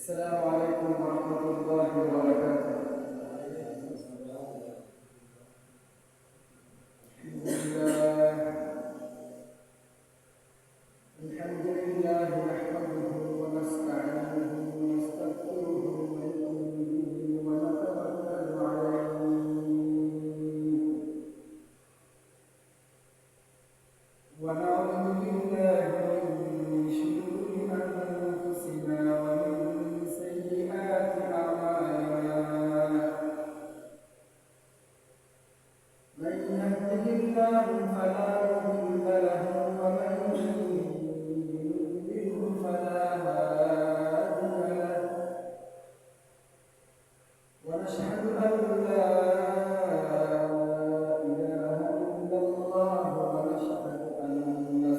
السلام عليكم ورحمة الله وبركاته. الحمد لله نحمده ونستعينه ونستغفره ونؤمن به ونتوكل عليه ونعوذ بالله من شرور أنفسنا ومن سيئات أعمالنا. من يهده الله فلا مضل له ومن يضلل فلا هادي له. ونشهد أن لا إله إلا الله ونشهد أن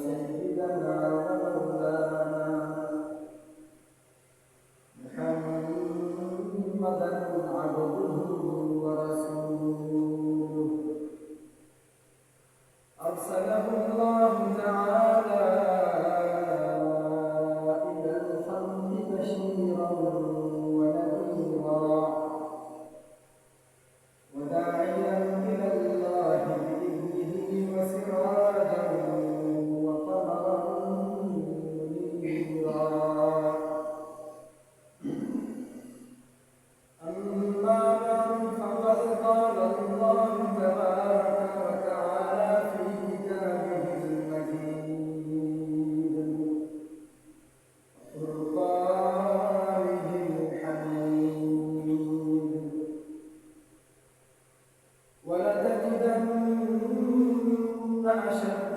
سيدنا ومولانا محمدا عبده ورسوله أرسله الله تعالى إلى الخلق بشيرا ونذيرا وداعيا إلى الله بإذنه وسراجا وقمرا منيرا. أما بعد فقد قال الله تبارك وتعالى في كتابه المجيد وفرقانه الحميد ولتجدن أشد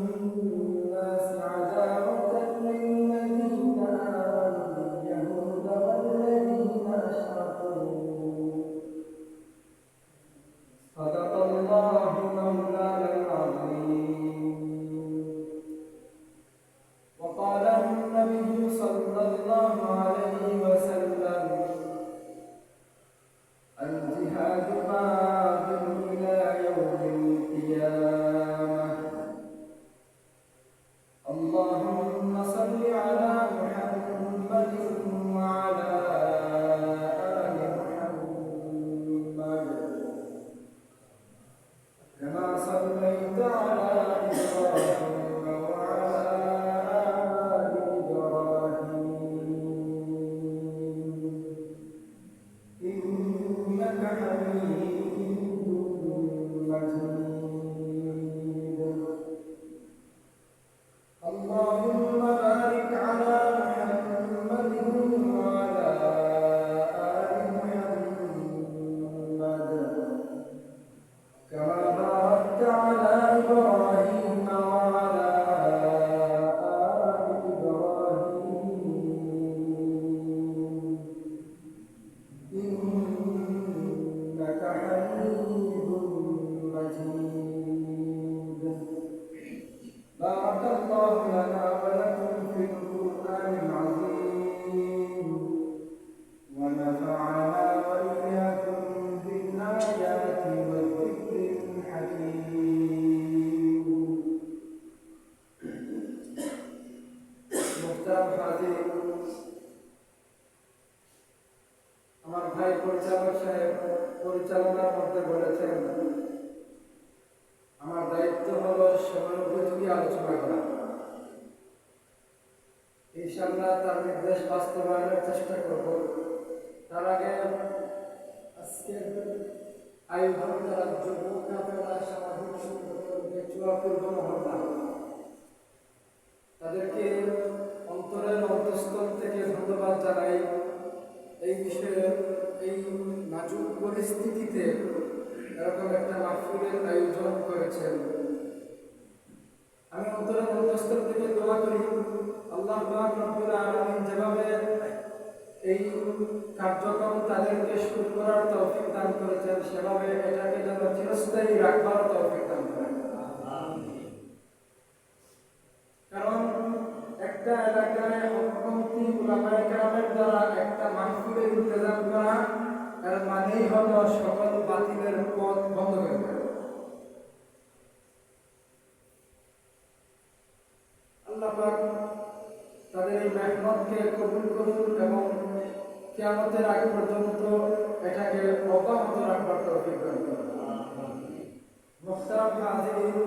الناس عداوة للذين آمنوا اليهود والذين أشركوا. صدق الله مولانا العظيم. وقال النبي صلى الله عليه وسلم: الجهاد ماض إلى يوم القيامة. اللهم صل على محمد وعلى آل محمد كما صليت على إبراهيم وعلى آل إبراهيم إنك حميد مجيد. اللهم بارك على محمد وعلى آل محمد كما باركت على إبراهيم وعلى آل إبراهيم إنك حميد مجيد. بارك الله لنا ولكم في القرآن العظيم ونفعنا وإياكم بالآيات والذكر الحكيم. محترم حاضرين, আমার ভাই পরিচালক সাহেব পরিচালনার মধ্যে বলেছেন আমার দায়িত্ব হলো সমানুভূতি আলোচনা করা। ইনশাআল্লাহ তার নির্দেশ বাস্তবায়নের চেষ্টা করব। তার আগে আজকের আয়োজন করা যুবক কাফেলা সামাজিক সংগঠন চুয়াপূর্ব মহল্লা, তাদেরকে অন্তরের অন্তঃস্থল থেকে ধন্যবাদ জানাই। এই বিষয়ে এই নাজুক পরিস্থিতিতে এরকম একটা মাহফিলের আয়োজন করেছেন। আমি অন্তরের অন্তঃস্থল থেকে দোয়া করি আল্লাহ পাক রব্বুল আলামিন যেভাবে এই কার্যক্রম তাদেরকে শুরু করার তৌফিক দান করেছেন, সেভাবে এটাকে যেন চিরস্থায়ী রাখবার তৌফিক দান করেন। কারণ একটা এলাকায় হকপন্থী উলামায়ে কেরামের দ্বারা একটা মাহফিলের ইন্তজাম করা এর মানেই হলো সকল বাতিলের পথ বন্ধ করে দেওয়া। আল্লাহ পাক তাদের এই মেহনতকে কবুল করুন এবং কিয়ামতের আগ পর্যন্ত এটাকে অব্যাহত রাখবার তৌফিক দান করুন। মুহতারাম হাজিরিন,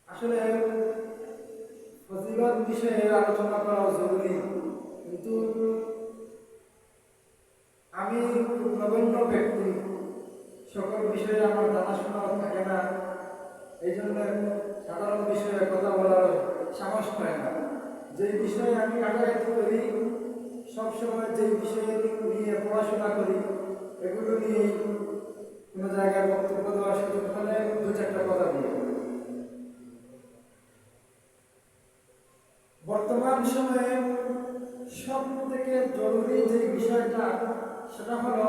আসলে ফজিলত বিষয়ে আলোচনা করা জরুরি, কিন্তু আমি খুব নগণ্য ব্যক্তি, সকল বিষয়ে আমার জানাশোনাও থাকে না, এই জন্য সাধারণ বিষয়ে কথা বলার সাহস পায় না। যে বিষয়ে আমি ঘাটাঘাটি করি, সবসময় যেই বিষয়ে নিয়ে পড়াশোনা করি, এগুলো নিয়েই কোনো জায়গায় বক্তব্য দেওয়ার সুযোগ হলে দু চারটা কথা বলি। বর্তমান সময়ে সব থেকে জরুরি যে বিষয়টা, সেটা হলো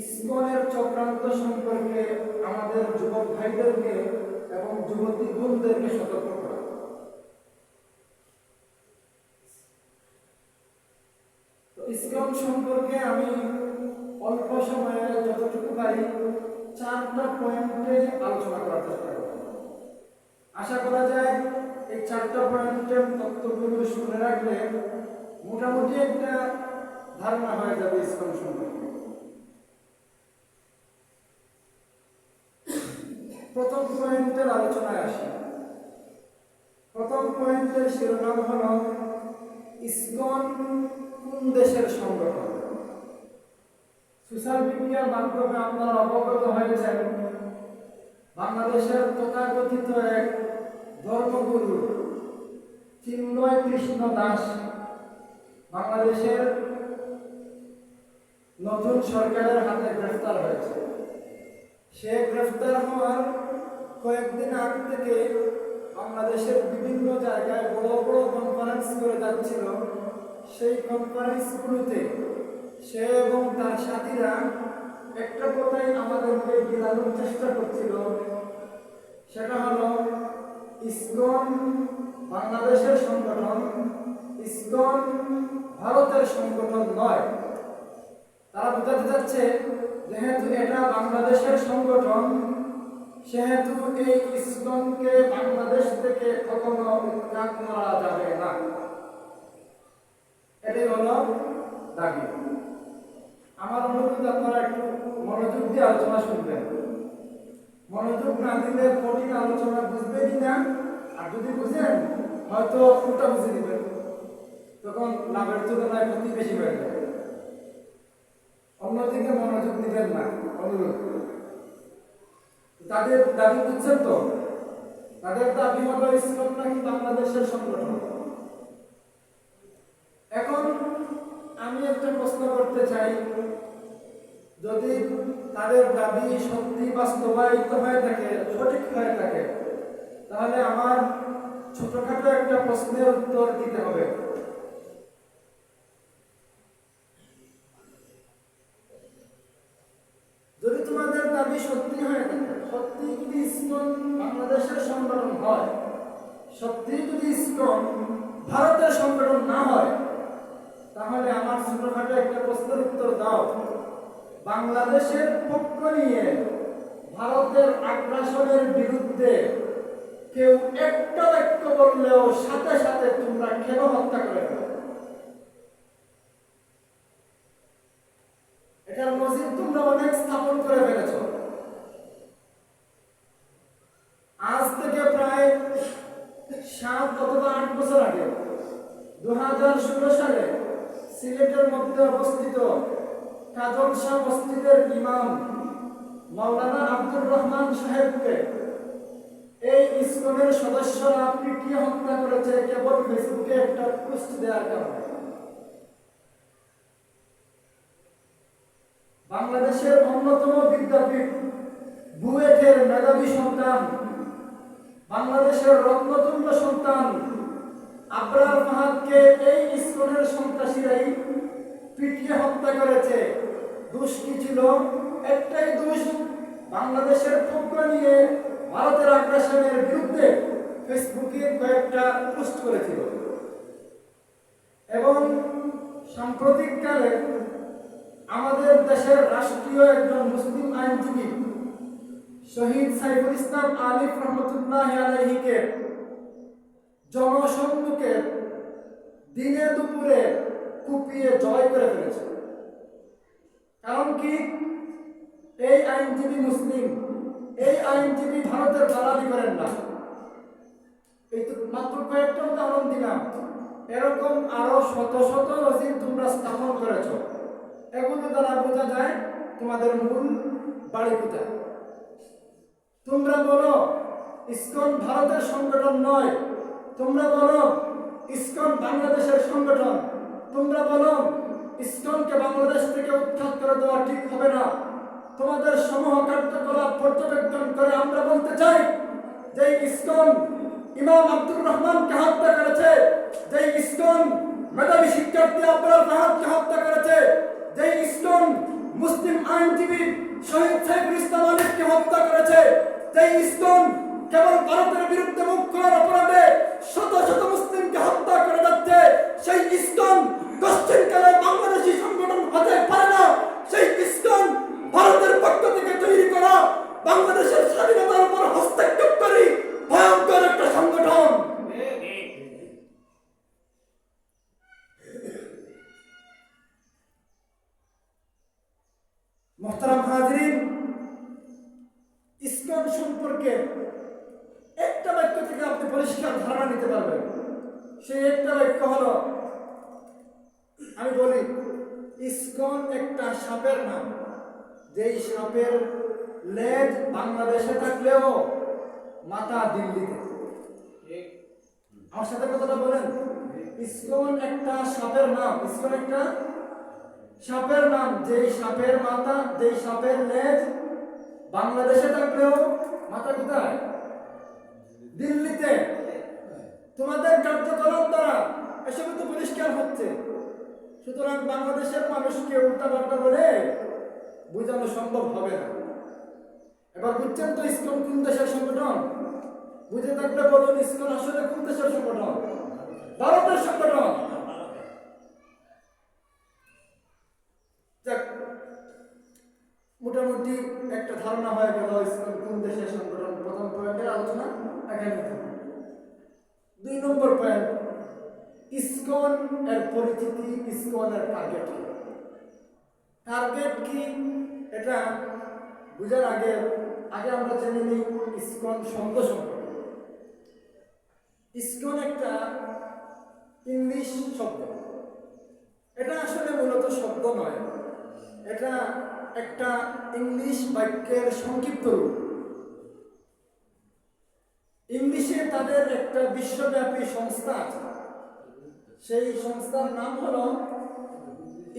ইসকনের চক্রান্ত সম্পর্কে আমাদের যুবক ভাইদেরকে এবং যুবতী বোনদেরকে সতর্ক করা। তো ইসকন সম্পর্কে আমি অল্প সময়ে যতটুকু পারি 4টা পয়েন্টে আলোচনা করার চেষ্টা করব। আশা করা যায় এই 4টা পয়েন্টের তথ্যগুলো শুনে রাখলে মোটামুটি একটা ধারণা হয়ে যাবে ইসকন সম্পর্কে। প্রথম পয়েন্টের আলোচনায় আসি। প্রথম পয়েন্টের শিরোনাম হলো ইসকন কোন দেশের সংগঠন। সোশ্যাল মিডিয়ার মাধ্যমে আপনারা অবগত হয়েছেন, বাংলাদেশের তথাকথিত এক ধর্মগুরু চিন্ময় কৃষ্ণ দাস বাংলাদেশের নতুন সরকারের হাতে গ্রেফতার হয়েছে। সে গ্রেফতার হওয়ার কয়েকদিন আগ থেকে বাংলাদেশের বিভিন্ন জায়গায় বড় বড় কনফারেন্স করে যাচ্ছিল। সেই কনফারেন্সগুলোতে সে এবং তার সাথীরা একটা কথাই আমাদেরকে বোঝানোর চেষ্টা করছিল, সেটা হলো ইসকন বাংলাদেশের সংগঠন, ইসকন ভারতের সংগঠন নয়। তারা বোঝাতে চাচ্ছে যেহেতু এটা বাংলাদেশের সংগঠন, সেহেতু এই ইসকনকে বাংলাদেশ থেকে কখনো উৎখাত করা যাবে না। এটাই হলো দাবি। আমার অনুরোধ আপনারা একটু মনোযোগ দিয়ে আলোচনা শুনবেন। মনোযোগ না দিলে কঠিন আলোচনা বুঝবে কিনা, আর যদি বুঝেন হয়তো ওটা বুঝে দিবেন, তখন লাভের তুলনায় ক্ষতি বেশি হয়ে যাবে। অন্যদিকে মনোযোগ দিবেন না, অনুরোধ। তাদের দাবি বুঝছেন তো? তাদের দাবি হলো ইসকন নাকি বাংলাদেশের সংগঠন। এখন আমি একটা প্রশ্ন করতে চাই, যদি তাদের দাবি সত্যি বাস্তবায়িত হয়ে থাকে, সঠিক হয়ে থাকে, তাহলে আমার ছোটখাটো একটা প্রশ্নের উত্তর দিতে হবে। যদি তোমাদের দাবি সত্যি হয়ে থাকে, সত্যি যদি ইসকন বাংলাদেশের সংগঠন হয়, সত্যি যদি ইসকন ভারতের সংগঠন না হয়, তাহলে আমার ছোটখাটো একটা প্রশ্নের উত্তর দাও। বাংলাদেশের পক্ষ নিয়ে ভারতের আগ্রাসনের বিরুদ্ধে কেউ একটা বাক্য বললেও সাথে সাথে তোমরা কেন হত্যা করে ফেলো? এটার নজির তোমরা অনেক স্থাপন করে ফেলেছ। আজ থেকে প্রায় 7 অথবা 8 বছর আগে 2016 সালে সিলেটের মধ্যে অবস্থিত কাজল শাহ মসজিদের ইমাম মাওলানা আব্দুর রহমান সাহেবকে এই ইসকনের সদস্যরা পিটিয়ে হত্যা করেছে কেবল ফেসবুকে একটা পোস্ট দেওয়ার কারণে। বাংলাদেশের অন্যতম বিদ্যাপীঠ বুয়েটের মেধাবী সন্তান, বাংলাদেশের রত্নতুল্য সন্তান আবরার ফাহাদকে এই ইসকনের সন্ত্রাসীরাই পিটিয়ে হত্যা করেছে। দোষ কি ছিল? একটাই দোষ, বাংলাদেশের পক্ষ নিয়ে ভারতের আগ্রাসনের বিরুদ্ধে ফেসবুকে কয়েকটা পোস্ট করেছিল। এবং সাম্প্রতিককালে আমাদের দেশের রাষ্ট্রীয় একজন মুসলিম আইনজীবী শহীদ সাইফুল ইসলাম আলিফ রহমতুল্লাহ আলাইহিকে জনসম্মুখে দিনে দুপুরে কুপিয়ে জয় করে ফেলেছে। কারণ কি? এই আইনজীবী মুসলিম, এই আইনজীবী ভারতের দালালি করেন না। এই তো মাত্র কয়েকটা উদাহরণ দিলাম, এরকম আরো শত শত নজির তোমরা স্থাপন করেছ। এগুলো দ্বারা বোঝা যায় তোমাদের মূল বাড়ি কোথায়। তোমরা বলো ইসকন ভারতের সংগঠন নয়, তোমরা বলো ইসকন বাংলাদেশের সংগঠন, তোমরা বলো ইসকনকে বাংলাদেশ থেকে উৎখাত করে দেওয়া ঠিক হবে না। তোমাদের সমূহ কার্যকলাপ পর্যবেক্ষণ করে আমরা বলতে চাই যে ইসকন ইমাম আব্দুর রহমানকে হত্যা করেছে, যে ইসকন মেধাবী শিক্ষার্থী আব্দুল ফাহাদকে হত্যা করেছে, যে ইসকন মুসলিম আইনজীবী শহীদ সাইফুল ইসলাম আলিফকে হত্যা করেছে, যে ইসকন কেবল ভারতের বিরুদ্ধে মুখ খোলার অপরাধে শত শত মুসলিমকে হত্যা করে যাচ্ছে, সেই ইসকন পশ্চিমকালে বাংলাদেশি সংগঠন হতে পারে না। সেই ইসকন ভারতের পক্ষ থেকে তৈরি করা বাংলাদেশের স্বাধীনতার উপর হস্তক্ষেপকারী ভয়ঙ্কর একটা সংগঠন। মোহতারাম হাজরিন, ইসকন সম্পর্কে একটা বাক্য থেকে আপনি পরিষ্কার ধারণা নিতে পারবেন। সেই একটা বাক্য হলো, আমি বলি, ইসকন একটা সাপের নাম, যেই সাপের লেজ বাংলাদেশে থাকলেও মাথা দিল্লিতে। আমার সাথে কথাটা বলেন। ইসকন একটা সাপের নাম, ইসকন একটা সাপের নাম, যেই সাপের মাথা, যেই সাপের লেজ বাংলাদেশে থাকলেও মাথা কোথায়? দিল্লিতে। তোমাদের কার্যকলাপ দ্বারা এসব তো পরিষ্কার হচ্ছে। সুতরাং বাংলাদেশের মানুষকে উল্টাপাল্টা বলে বোঝানো সম্ভব হবে না। এবার বুঝছেন তো ইসকন কোন দেশের সংগঠন? বুঝে থাকলে বলুন, ইসকন আসলে কোন দেশের সংগঠন? ভারতের সংগঠন। যাক, মোটামুটি একটা ধারণা হয়ে গেল ইসকন কোন দেশের সংগঠন। প্রথম পয়েন্টের আলোচনা এখানে। 2 নম্বর পয়েন্ট, ইসকন এর পরিচিতি, ইসকন এর টার্গেট কি? টার্গেট কি এটা বুঝার আগে আমরা জেনে নিই ইসকন শব্দ সম্পর্কে। ইসকন একটা ইংলিশ শব্দ। এটা আসলে মূলত শব্দ নয়, এটা একটা ইংলিশ বাক্যের সংক্ষিপ্ত রূপ। ইংলিশে তাদের একটা বিশ্বব্যাপী সংস্থা আছে, সেই সংস্থার নাম হলো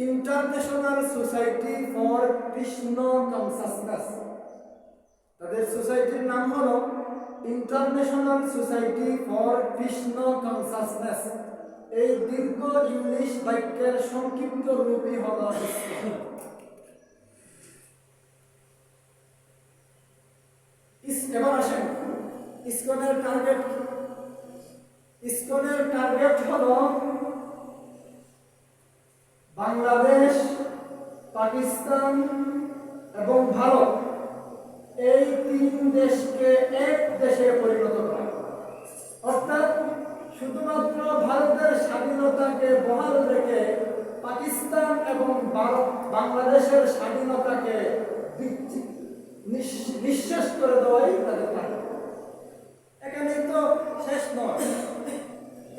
international society for Krishna consciousness. তাদের সোসাইটির নাম হলো international society for Krishna consciousness. এই দীর্ঘ ইংলিশ বাক্যের সংক্ষিপ্ত রূপই হলো ইসকন। এবার আসেন ইসকনের টার্গেট। ইসকনের টার্গেট হলো বাংলাদেশ, পাকিস্তান এবং ভারত, এই 3 দেশকে এক দেশে পরিণত করা। অর্থাৎ শুধুমাত্র ভারতের স্বাধীনতাকে বহাল রেখে পাকিস্তান এবং বাংলাদেশের স্বাধীনতাকে নিঃশেষ করে দেওয়াই তাদের টার্গেট। এখানেই তো শেষ নয়,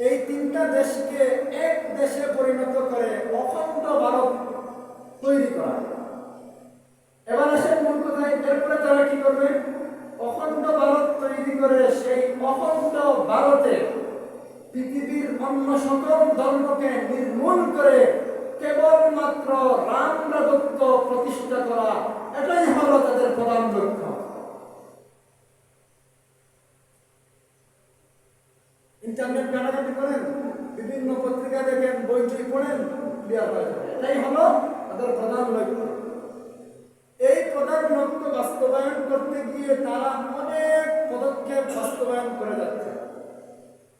এই 3টা দেশকে এক দেশে পরিণত করে অখণ্ড ভারত তৈরি করা। এবার আসেন মূল কথায়। এরপরে তারা কি করবে? অখণ্ড ভারত তৈরি করে সেই অখণ্ড ভারতে পৃথিবীর অন্য সকল ধর্মকে নির্মূল করে কেবলমাত্র রাম রাজত্ব প্রতিষ্ঠা করা, এটাই হলো তাদের প্রধান লক্ষ্য। ইন্টারনেট ঘাটাঘাটি করেন, বিভিন্ন পত্রিকা দেখেন, বই পড়েন, ক্লিয়ার হয়ে যাবে। এটাই হলো তাদের প্রধান লক্ষ্য। এই প্রধান লক্ষ্য বাস্তবায়ন করতে গিয়ে তারা অনেক পদক্ষেপ বাস্তবায়ন করে যাচ্ছে।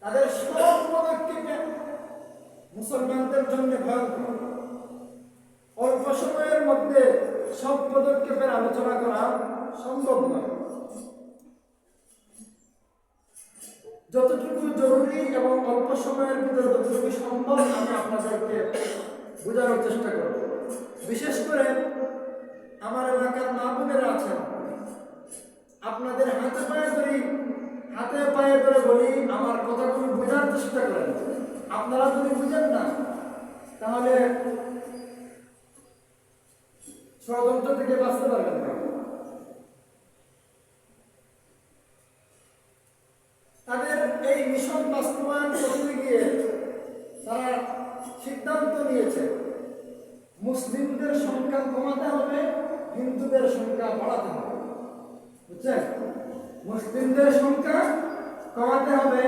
তাদের সব পদক্ষেপে মুসলমানদের জন্য ভয়ঙ্কর। অল্প সময়ের মধ্যে সব পদক্ষেপের আলোচনা করা সম্ভব নয়। যতটুকু জরুরি এবং অল্প সময়ের ভিতরে যতটুকু সম্ভব আমি আপনাদেরকে বোঝানোর চেষ্টা করব। বিশেষ করে আমার এলাকার মা বোনেরা আছেন, আপনাদের হাতে পায়ে ধরে বলি আমার কথাগুলো বোঝার চেষ্টা করেন। আপনারা যদি বুঝেন না তাহলে ষড়যন্ত্র থেকে বাঁচতে পারবেন না। তাদের এই মিশন বাস্তবায়ন করতে গিয়ে তারা সিদ্ধান্ত নিয়েছে মুসলিমদের সংখ্যা কমাতে হবে, হিন্দুদের সংখ্যা বাড়াতে হবে। বুঝছেন? মুসলিমদের সংখ্যা কমাতে হবে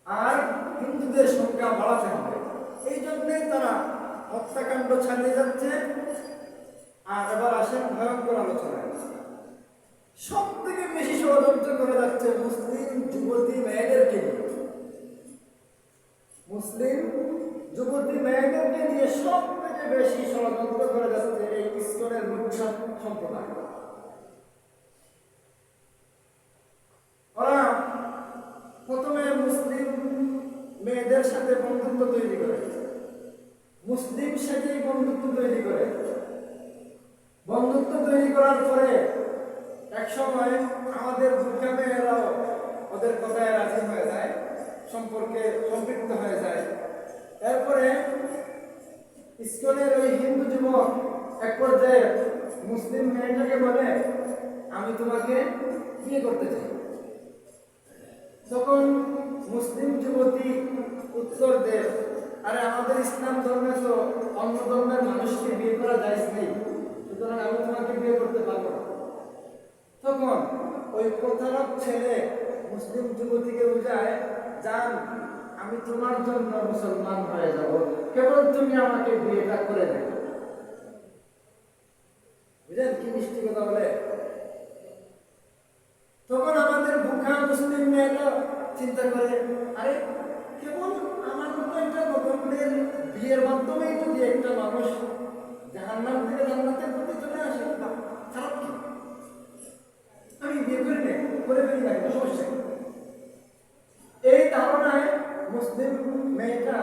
আর হিন্দুদের সংখ্যা বাড়াতে হবে। এই জন্যই তারা হত্যাকাণ্ড চালিয়ে যাচ্ছে। আর এবার আসেন ভয়ঙ্কর আলোচনায়। সব থেকে বেশি ষড়যন্ত্র করে যাচ্ছে মুসলিম যুবতী মেয়েদেরকে নিয়ে। মুসলিম যুবতী মেয়েদেরকে নিয়ে সব থেকে বেশি ষড়যন্ত্র করে যাচ্ছে এই ইসকনের মুখ্য সম্প্রদায়। ওরা প্রথমে মুসলিম মেয়েদের সাথে বন্ধুত্ব তৈরি করে, মুসলিম সাথেই বন্ধুত্ব তৈরি করে। বন্ধুত্ব তৈরি করার পরে এক সময় আমাদের বুর্কা মেয়েরাও ওদের কথায় রাজি হয়ে যায়, সম্পর্কে সম্পৃক্ত হয়ে যায়। এরপরে ইসকনের ওই হিন্দু যুবক এক পর্যায়ে মুসলিম মেয়েটাকে বলে আমি তোমাকে বিয়ে করতে চাই। তখন মুসলিম যুবতী উত্তর দেয়, আরে আমাদের ইসলাম ধর্মে তো অন্য ধর্মের মানুষকে বিয়ে করা জায়েজ নেই, সুতরাং আমি তোমাকে বিয়ে করতে পারবো না। তখন ওই প্রতারক ছেলে মুসলিম যুবতীকে বুঝায়, জান আমি তোমার জন্য মুসলমান হয়ে যাব, কেবল তুমি আমাকে বিয়েটা করে দেবে। বুঝলেন কি মিষ্টি কথা বলে? তখন আমাদের বুকা মুসলিম মেয়েরা চিন্তা করে, আরে কেবল আমার মতো একটা নতুনের বিয়ের মাধ্যমেই যদি একটা মানুষ জাহান্নাম থেকে জান্নাতের প্রতি চলে আসে, খারাপ কি? আমি বিয়ে করে নেই, করে ফেলি না, কোনো সমস্যা নেই। এই ধারণায় মুসলিম মেয়েটা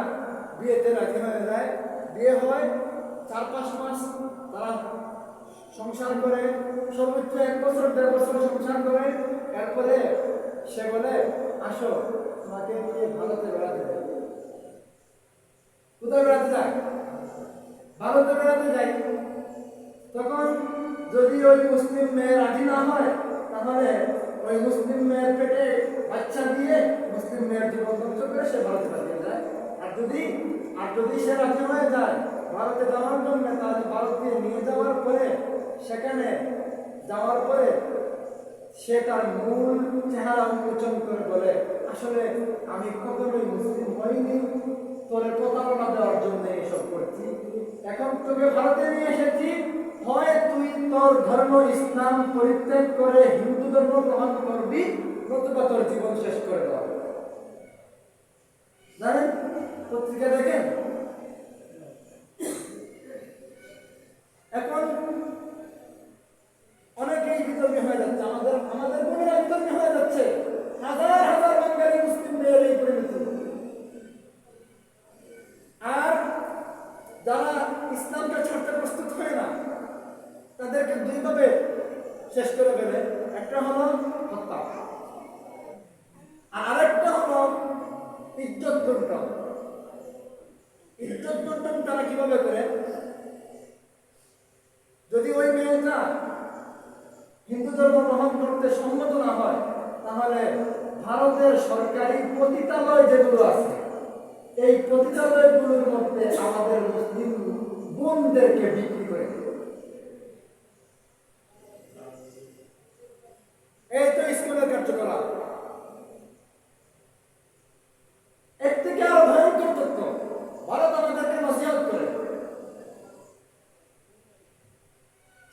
বিয়েতে রাজি হয়ে যায়। বিয়ে হয়, 4-5 মাস তারা সংসার করে, সর্বোচ্চ 1 বছর 1.5 বছর সংসার করে। এরপরে সে বলে, আসো তোমাকে নিয়ে ভারতে বেড়াতে যাই। কোথায় বেড়াতে যায়? ভারতে বেড়াতে যাই। তখন যদি ওই মুসলিম মেয়ে রাজি না হয় তাহলে ওই মুসলিম মেয়ের পেটে বাচ্চা দিয়ে মুসলিম মেয়ের জীবন ধ্বংস করে সে ভারতে পালিয়ে যায়। আর যদি সে রাজি হয়ে যায় ভারতে যাওয়ার জন্য, তাহলে ভারতে নিয়ে যাওয়ার পরে সেখানে যাওয়ার পরে সে তার মূল চেহারা উন্মোচন করে বলে, আসলে আমি কখনোই মুসলিম হইনি, তোরে প্রতারণা দেওয়ার জন্য এসব করছি। এখন তোকে ভারতে নিয়ে এসেছি, হয় তুই তোর ধর্ম ইসলাম পরিত্যাগ করে হিন্দু ধর্ম গ্রহণ করবি, নতুবা তোর জীবন শেষ করে দেওয়া। জানেন পত্রিকা দেখেন, এখন অনেকেই বিধর্মী হয়ে যাচ্ছে, আমাদের বোনেরা বিধর্মী হয়ে যাচ্ছে। হাজার হাজার বাঙালি মুসলিম মেয়ের এই পরিণতি। আর যারা ইসলামকে ছাড়তে প্রস্তুত হয় না তাদেরকে দুইভাবে শেষ করে ফেলে। একটা হলো হত্যা, আর আরেকটা হলো ইজ্জত লুণ্ঠন। ইজ্জত লুণ্ঠন তারা কিভাবে করে? যদি ওই মেয়েটা হিন্দু ধর্ম গ্রহণ করতে সম্মত না হয় তাহলে ভারতের সরকারি পতিতালয় যেগুলো আছে এই পতিতালয়গুলোর মধ্যে আমাদের মুসলিম বোনদেরকে বিক্রি করে দেবে। এই তো স্কুলের কার্যকলাপ। এর থেকে আরো ভয়ঙ্কর তথ্য ভারত আমাদেরকে নসিহত করে।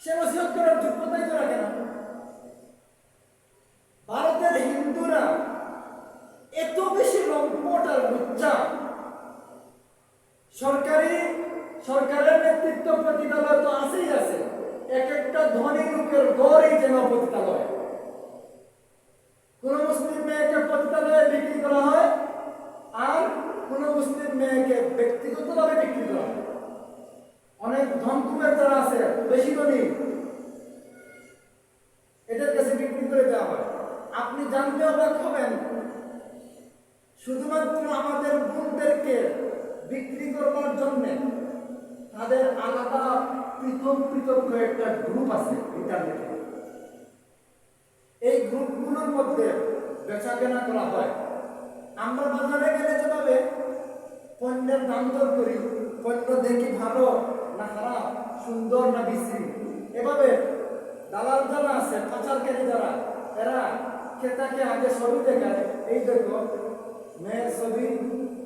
সে নসিহত করার যোগ্যতাই তো রাখে না। ভারতের হিন্দুরা এত বেশি লম্পট আর লুচ্চা, সরকারের নেতৃত্ব পতিতালয় তো আছেই আছে, এক একটা ধনী লোকের গড়ই যেন পতিতালয়। কোন করে দেওয়া হয়। আপনি জানতে অবাক হবেন, শুধুমাত্র আমাদের বোনদেরকে বিক্রি করবার জন্য তাদের আলাদা পৃথক পৃথক কয়েকটা গ্রুপ আছে ইন্টারনেটে। এই গ্রুপগুলোর মধ্যে বেচা কেনা করা হয়। আমরা বাজারে গেলে যেভাবে পণ্যের দাম দর করি, পণ্য দেখি ভালো না খারাপ, সুন্দর না বিশ্রী, এভাবে দালাল যারা আছে, পাচারকারী যারা, এরা ক্রেতাকে আগে ছবি দেখায়, এই দেখো মেয়ের ছবি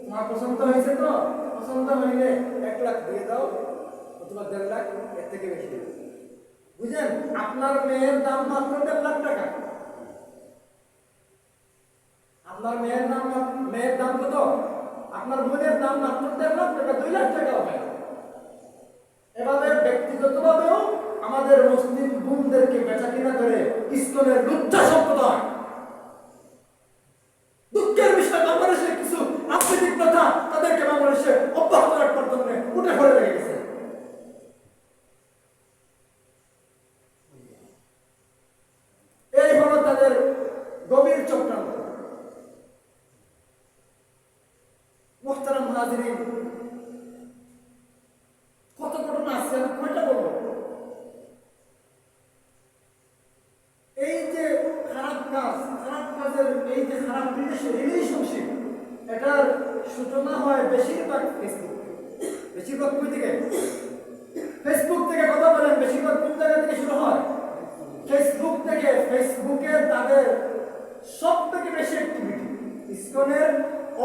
তোমার পছন্দ হয়েছে, তো পছন্দ হইলে 1 লাখ দিয়ে দাও অথবা 1.5 লাখ, এর থেকে বেশি দেবে। বুঝলেন? আপনার মেয়ের দাম মাত্র 1.5 লাখ টাকা। আপনার মেয়ের দাম কত? আপনার বোনের দাম মাত্র 1.5 লাখ টাকা, 2 লাখ টাকা হবে। এভাবে ব্যক্তিগতভাবেও আমাদের মুসলিম বোনদেরকে বেচা কিনা করে ইসকনের লুচ্চা সম্প্রদায়। দুঃখের বিষয়, বাংলাদেশে কিছু আফ্রিদিক প্রথা তাদেরকে বাংলাদেশে অব্যাহত রাখবার জন্য উঠে পড়ে লেগে গেছে। এই হলো তাদের গভীর চক্রান্ত। মুহতারাম হাজিরিন, কত ঘটনা আছে, আমি কয়টা বলবো? এই যে খারাপ কাজের এই যে খারাপ রিলেশনশিপ, এটার সূচনা হয় বেশিরভাগ ফেসবুক। বেশিরভাগ কই থেকে? ফেসবুক থেকে। কথা বলেন, বেশিরভাগ কোন জায়গা থেকে শুরু হয়? ফেসবুক থেকে। ফেসবুকে তাদের সব থেকে বেশি অ্যাক্টিভিটি। ইসকনের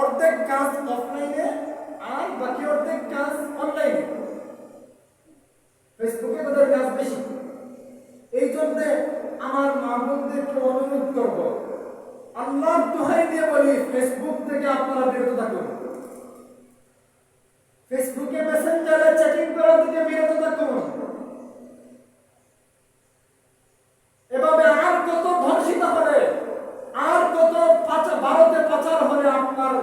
অর্ধেক কাজ অফলাইনে আর বাকি অর্ধেক কাজ অনলাইনে। ফেসবুকে তাদের কাজ বেশি। এই জন্য আমার মা বোনদেরকে অনুরোধ করব, আল্লাহর দোহাই দিয়ে বলি, ফেসবুক থেকে আপনারা বিরত থাকুন। ফেসবুকে মেসেঞ্জারে চ্যাটিং করা থেকে বিরত থাকুন। এভাবে আর কত ধর্ষিত হবে, আর কত ভারতে পাচার হলে আপনার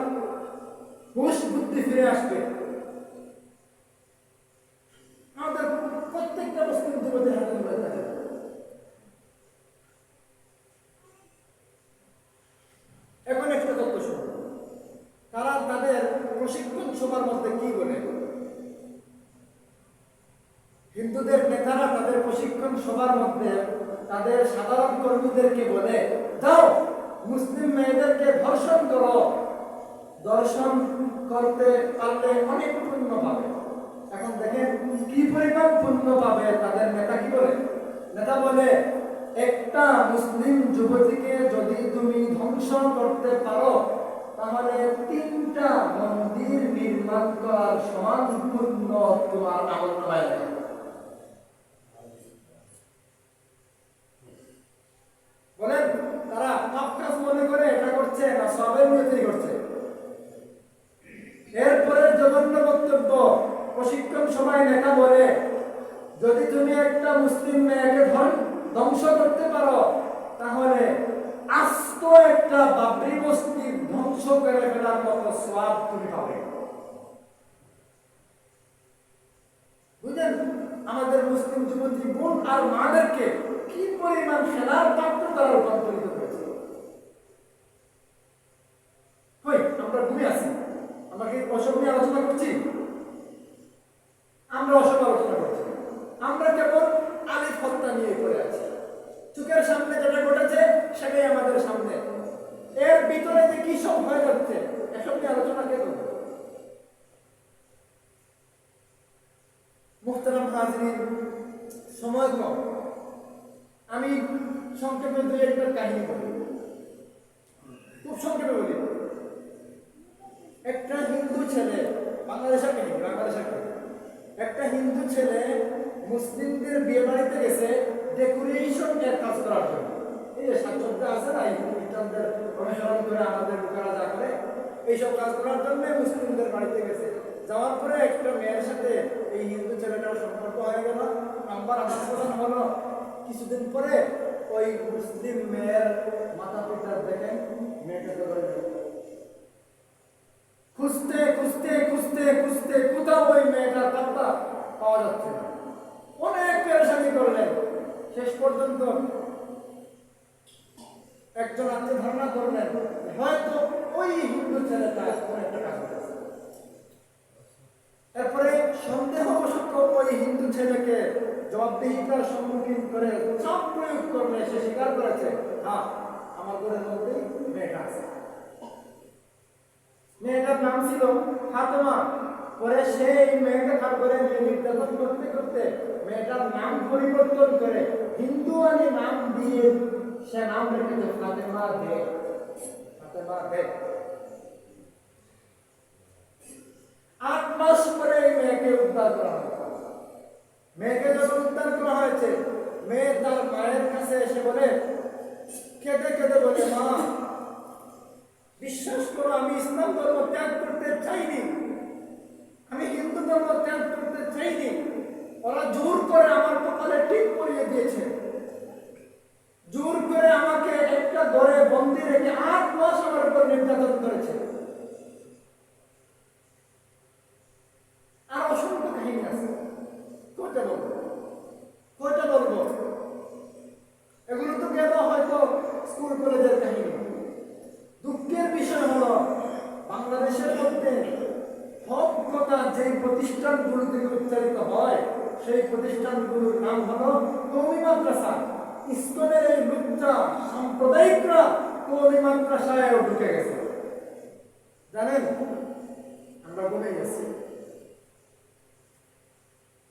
হুশ বুদ্ধি ফিরে আসবে। আমাদের প্রত্যেকটা মুসলিম যুবতীর হাতে মোবাইল থাকে। এখন একটা তথ্য শুনুন, তারা তাদের প্রশিক্ষণ সভার মধ্যে কি বলে? হিন্দুদের নেতারা তাদের প্রশিক্ষণ সভার মধ্যে তাদের সাধারণ কর্মীদেরকে বলে, যাও মুসলিম মেয়েদেরকে ধর্ষণ করো, দর্শন করতে পারলে অনেক পুণ্য পাবে। এখন দেখেন কি পরিমাণ পুণ্য পাবে। তাদের নেতা কি বলে? নেতা বলে, একটা মুসলিম যুবতীকে যদি তুমি ধ্বংস করতে পারো তাহলে 3টা মন্দির নির্মাণ করার সমান পুণ্য তোমার আমলনামায় লেখা হবে। বলেন, তারা পাপ কাজ মনে করে এটা করছে না সবের নিয়তেই করছে? এরপরে জঘন্য বক্তব্য, প্রশিক্ষণ সভায় নেতা বলে, যদি তুমি একটা মুসলিম মেয়েকে ধ্বংস করতে পারো তাহলে আস্ত একটা বাবরি মসজিদ ধ্বংস করে ফেলার মতো সওয়াব তুমি পাবে। বুঝলেন? আমাদের মুসলিম যুবতী বোন আর মাদেরকে কি পরিমাণ খেলার পাত্র তারা রূপান্তরিত করেছে। আমরা ঘুরে আছি, আমরা কি ওসব নিয়ে আলোচনা করছি? আমরা ওসব আলোচনা করছি। আমরা কেবল আলিফ হত্যা নিয়ে পড়ে আছি। চোখের সামনে যেটা ঘটেছে সেটাই আমাদের সামনে। এর ভিতরে যে কি সব হয়ে যাচ্ছে এসব নিয়ে আলোচনা কে করবে? মুহতারাম হাজিরিন, সময় কম, আমি সংক্ষেপে 2-1টা কাহিনী বলি, খুব সংক্ষেপে বলি। একটা হিন্দু ছেলে, বাংলাদেশের কাহিনী, একটা হিন্দু ছেলে মুসলিমদের বিয়ে বাড়িতে গেছে ডেকোরেশন এর কাজ করার জন্য। এই যে সাজসজ্জা আছে না, খ্রিস্টানদের অনুসরণ করে আমাদের লোকেরা যা করে, এইসব কাজ করার জন্য মুসলিমদের বাড়িতে গেছে। যাওয়ার পরে একটা মেয়ের সাথে এই হিন্দু ছেলেটার সম্পর্ক হয়ে গেল, নাম্বার আদান হলো। কিছুদিন পরে ওই মুসলিম মেয়ের মাতা পিতা দেখেন মেয়েটাকে খুঁজতে খুঁজতে খুঁজতে খুঁজতে কোথাও ওই মেয়েটার পাত্তা পাওয়া যাচ্ছে না। অনেক পেরেশানি করলেন, শেষ পর্যন্ত একজন আত্মীয় ধারণা করলেন হয়তো ওই হিন্দু ছেলেটা কোন একটা কাজ করেছে। এরপরে সন্দেহবশত ওই হিন্দু ছেলেকে জবাবদিহিতার সম্মুখীন করে চাপ প্রয়োগ করলে সে স্বীকার করেছে, হ্যাঁ আমার ঘরের মধ্যেই মেয়েটা আছে। মেয়েটার নাম ছিল ফাতেমা। পরে সেই মেয়েকে তার ঘরে নিয়ে নির্যাতন করতে করতে মেয়েটার নাম পরিবর্তন করে হিন্দু আনি নাম দিয়ে সে নাম রেখেছে ফাতেমা দে। ফাতেমা দে। 8 মাস পরে এই মেয়েকে উদ্ধার করা হয়েছে। মেয়েকে যখন উদ্ধার করা হয়েছে, মেয়ে তার মায়ের কাছে এসে বলে, কেঁদে কেঁদে বলে, মা বিশ্বাস করো আমি ইসলাম ধর্ম ত্যাগ করতে চাইনি, আমি হিন্দু ধর্ম ত্যাগ করতে চাইনি, ওরা জোর করে আমার কপালে টিপ পরিয়ে দিয়েছে, জোর করে আমাকে একটা ঘরে বন্দি রেখে 8 মাস আমার উপর নির্যাতন করেছে। আর অসংখ্য কাহিনী আছে, কয়টা বলবো কয়টা বলবো, এগুলো তো গেল হয়তো স্কুল কলেজের কাহিনী। দুঃখের বিষয় হলো বাংলাদেশের মধ্যে হক কথা যে প্রতিষ্ঠানগুলো থেকে উচ্চারিত হয় সেই প্রতিষ্ঠানগুলোর নাম হলো কওমি মাদ্রাসা। ইসকনের এই লুচ্চা সাম্প্রদায়িকরা কওমি মাদ্রাসায় ঢুকে গেছে, জানেন? আমরা বলে গেছি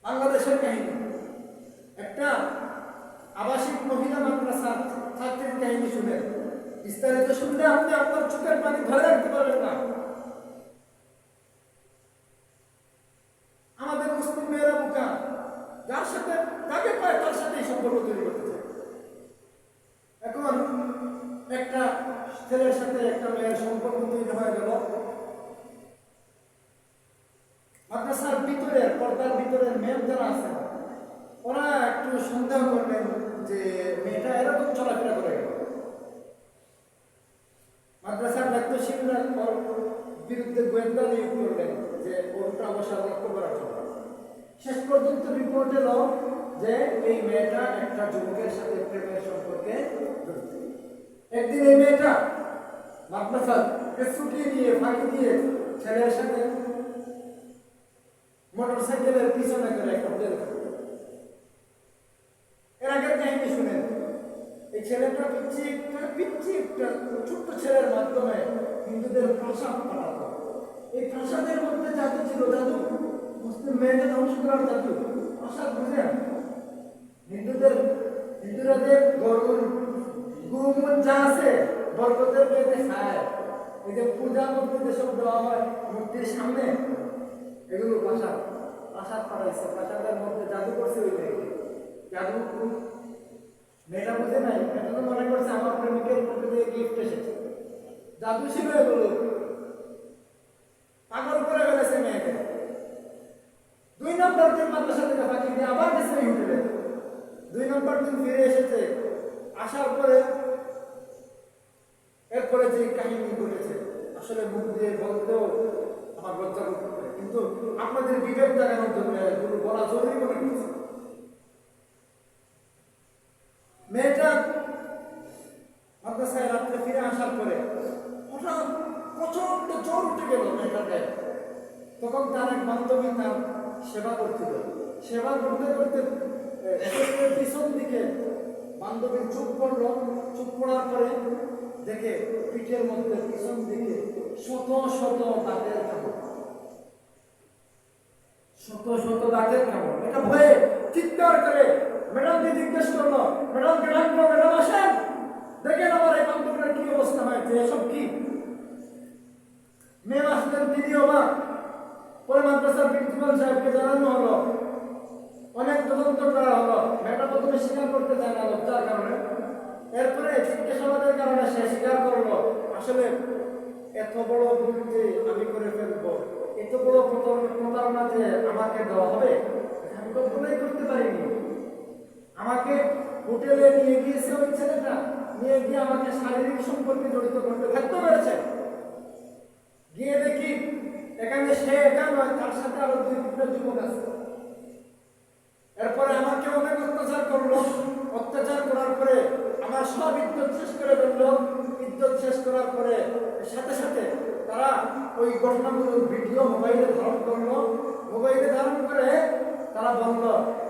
বাংলাদেশের কাহিনী। একটা আবাসিক মহিলা মাদ্রাসা ছাত্রীর কাহিনী শুনেন, বিস্তারিত শুনলে আপনি আপনার চোখের পানি ধরে রাখতে পারবেন না। আমাদের মুসলিম মেয়েরা বোকা, যার সাথে যাকে পায় তার সাথেই সম্পর্ক তৈরি করতে চায়। এখন একটা ছেলের সাথে একটা মেয়ের সম্পর্ক তৈরি হয়ে গেল, মাদ্রাসার ভিতরে পর্দার ভিতরের মেয়ে যারা আছে ওরা একটু সন্দেহ করলেন যে মেয়েটা এরকম চলাফেরা করে গেল। মাদ্রাসার দায়িত্বশীলরা ওর বিরুদ্ধে গোয়েন্দা নিয়োগ করলেন যে ওটা বসা লক্ষ্য করার জন্য। শেষ পর্যন্ত রিপোর্ট এলো যে এই মেয়েটা একটা যুবকের সাথে প্রেমের সম্পর্কে জড়িত। একদিন এই মেয়েটা মাদ্রাসার ছুটি নিয়ে ফাঁকি দিয়ে ছেলের সাথে মোটর সাইকেলের পিছনে করে একটা হোটেল। এর আগের কাহিনী শুনেন, এই ছেলেটা পিচ্ছি একটা ছোট্ট ছেলের মাধ্যমে হিন্দুদের প্রাসাদ পাঠাতো। এই প্রাসাদের মধ্যে জাদু ছিল, জাদু মুসলিম মেয়েদের ধ্বংস করার জাদু। প্রাসাদ বুঝেন, হিন্দুরা যে গুরুমুখ যা আছে বরকতের পেতে খায়, এই যে পূজা করতে যেসব দেওয়া হয় মূর্তির সামনে, এগুলো প্রাসাদ পাঠাইছে। প্রাসাদের মধ্যে জাদু করছে ওই মেয়েকে। জাদু মেয়েটা বুঝে নাই, মেয়েটা তো মনে করছে আমার প্রেমিকের পক্ষ থেকে গিফট এসেছে। জাদু ছিল এগুলো, পাগল করে ফেলেছে মেয়েকে। 2 নম্বর দিন মাদ্রাসা থেকে ফাঁকি দিয়ে আবার গেছে এই হোটেলে। 2 নম্বর দিন ফিরে এসেছে, আসার পরে এরপরে যে কাহিনী ঘটেছে আসলে মুখ দিয়ে বলতেও আমার লজ্জা করতে পারে, কিন্তু আপনাদের বিবেক জাগানোর জন্য এগুলো বলা জরুরি মনে করছে। মেয়েটা মাদ্রাসায় রাত্রে ফিরে আসার পরে হঠাৎ প্রচন্ড জ্বর উঠে গেল মেয়েটার গায়ে। তখন তার এক বান্ধবী তার সেবা করছিল। সেবা করতে করতে পিছন দিকে বান্ধবীর চুপ পড়লো। চুপ পড়ার পরে দেখে পিঠের মধ্যে পিছন দিকে শত শত দাঁতের কামড়, শত শত দাঁতের কামড়। এটা ভয়ে চিৎকার করে ম্যাডামকে জিজ্ঞেস করলো, ম্যাডামকে ডাকলো, ম্যাডাম আসেন, দেখেন আমার এই বান্ধবীর কি অবস্থা হয়েছে, এসব কি? মেয়ে আসলেন, তিনি অবাক। পরে মাদ্রাসার প্রিন্সিপাল সাহেবকে জানানো হলো, অনেক তদন্ত করা হলো। মেয়েটা প্রথমে স্বীকার করতে চায় না লজ্জার কারণে, এরপরে জিজ্ঞাসাবাদের কারণে সে স্বীকার করলো আসলে এত বড় ভুল যে আমি করে ফেলবো, এত বড় প্রতারণা যে আমাকে দেওয়া হবে আমি কখনোই করতে পারিনি। আমাকে হোটেলে নিয়ে গিয়েছে ওই ছেলেটা, নিয়ে গিয়ে আমাকে শারীরিক সম্পর্কে জড়িত করতে থাকতে পেরেছে। গিয়ে দেখি এখানে সে একা নয়, তার সাথে আরো 2-3টা যুবক আছে। এরপরে আমাকে অনেক অত্যাচার করলো। অত্যাচার করার পরে আমার সব ইজ্জত শেষ করে ফেললো। ইজ্জত শেষ করার পরে সাথে সাথে তারা ওই ঘটনাগুলোর ভিডিও মোবাইলে ধারণ করলো। মোবাইলে ধারণ করে তারা বলল,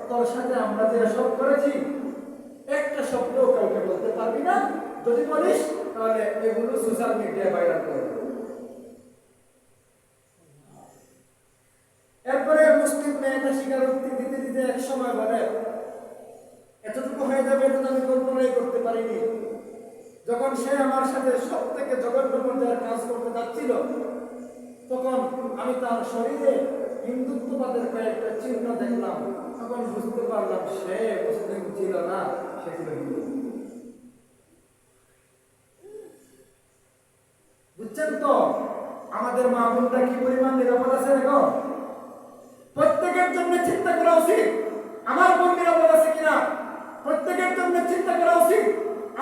তোর সাথে আমরা যে সব করেছি একটা শব্দও কাউকে বলতে পারবি না, যদি বলিস তাহলে এগুলো সোশ্যাল মিডিয়ায় ভাইরাল করে দেব। এরপরে মুসলিম মেয়েটা স্বীকারোক্তি দিতে দিতে এক সময় বলে, এতটুকু হয়ে যাবে এটা তো আমি কল্পনাই করতে পারিনি। যখন সে আমার সাথে সব থেকে জঘন্য পর্যায়ের কাজ করতে যাচ্ছিল, তখন আমি তার শরীরে হিন্দুত্ববাদের কয়েকটা চিহ্ন দেখলাম। তখন বুঝতে পারলাম সে মুসলিম ছিল না, সে ছিল হিন্দু। বুঝছেন তো আমাদের মা বোনরা কি পরিমাণ নিরাপদ আছে এখন? প্রত্যেকের জন্য চিন্তা করা উচিত আমার বোন নিরাপদ আছে কিনা, প্রত্যেকের জন্য চিন্তা করা উচিত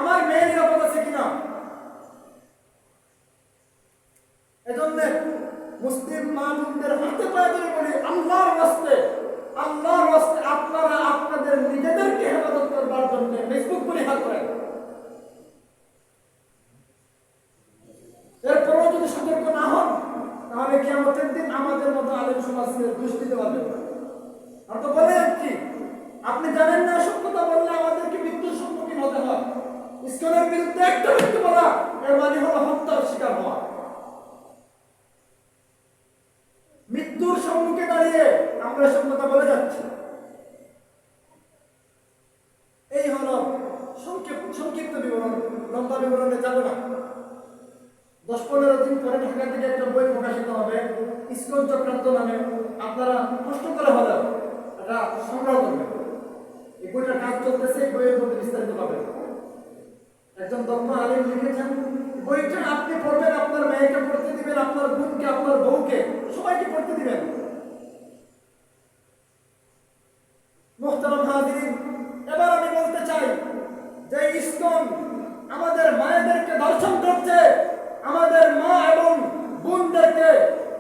আমার মেয়ে নিরাপদ আছে কিনা। এজন্য মুসলিম মা বোনদের হাতে পায়ে ধরে বলি, আল্লাহর রাস্তে আপনারা আপনাদের নিজেদেরকে হেফাজত করবার জন্য ফেসবুক পরিহার করেন। এরপরও যদি সতর্ক না হন, তাহলে কিয়ামতের দিন আমাদের মতো আলেম সমাজকে দোষ দিতে পারবেন না। আর তো বলে যাচ্ছি, আপনি জানেন না সত্যতা বললে আমাদেরকে মৃত্যুর সম্মুখীন হতে হয়। ইসলামের বিরুদ্ধে একটা মিথ্যা বলা এর মানে হলো হত্যার শিকার হওয়া। মৃত্যুর সম্মুখে দাঁড়িয়ে আমরা সত্যতা বলে যাচ্ছি। এই হলো সংক্ষিপ্ত বিবরণ, লম্বা বিবরণে যাব না। 10-15 দিন পরে ঢাকা থেকে একটা বই প্রকাশিত হবে ইসকন চক্রান্ত নামে। আপনারা কষ্ট করে হলেও এটা সংগ্রহ করবেন। এই বইটার কাজ চলতেছে, এই বইয়ের মধ্যে বিস্তারিত পাবেন। একজন দক্ষ আলিম লিখেছেন, বইটা আপনি পড়বেন, আপনার মেয়েকে পড়তে দিবেন, আপনার বোনকে, আপনার বউকে, সবাইকে পড়তে দিবেন। মুহতারাম হাজিরিন, এবার আমি বলতে চাই যে ইসকন আমাদের মায়েদেরকে ধর্ষণ করছে, আমাদের মা এবং বোনদেরকে,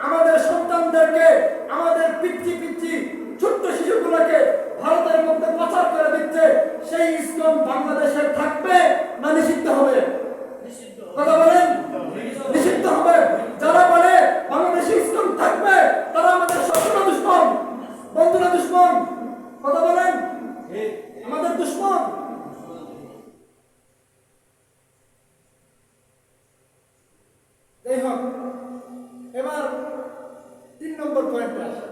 আমাদের সন্তানদেরকে, আমাদের পিচ্ছি পিচ্ছি ছোট্ট শিশুগুলোকে ভারতের মধ্যে পাচার করে দিচ্ছে। সেই ইসলাম বাংলাদেশে থাকবে না নিষিদ্ধ হবে? কথা বলেন, নিষিদ্ধ হবে। যারা বলে বাংলাদেশে ইসলাম থাকবে তারা আমাদের শত্রু দুশ্মন, বন্ধুরা দুশ্মন। কথা বলেন, আমাদের দুশ্মন। যাই হোক, এবার 3 নম্বর পয়েন্টে আসে।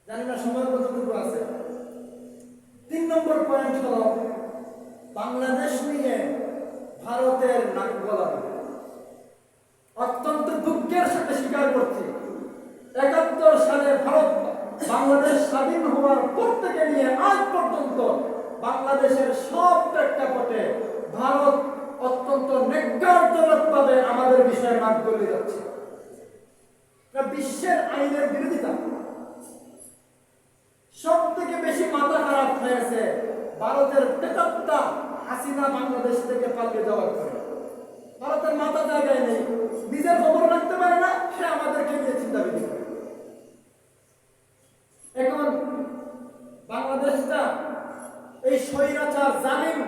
জানি না সময় কতটুকু আছে। 3 নম্বর পয়েন্ট হলো বাংলাদেশ নিয়ে ভারতের নাক গলানো। অত্যন্ত দুঃখের সাথে স্বীকার করছি, 71 সালে ভারত বাংলাদেশ স্বাধীন হওয়ার পর থেকে নিয়ে আজ পর্যন্ত বাংলাদেশের সব প্রেক্ষাপটে ভারত অত্যন্ত ন্যাক্কারজনকভাবে আমাদের বিষয়ে নাক গলিয়ে যাচ্ছে। বিশ্বের আইনের বিরোধিতা। সব থেকে বেশি মাথা খারাপ হয়েছে ভারতের প্রেতাত্মা হাসিনা বাংলাদেশ থেকে পালিয়ে যাওয়ার পরে। ভারতের মাথা জায়গায় নেই, নিজের খবর রাখতে পারে না, সে আমাদেরকে নিয়ে চিন্তাবিধি করে। এখন বাংলাদেশটা এই স্বৈরাচার, জালিম,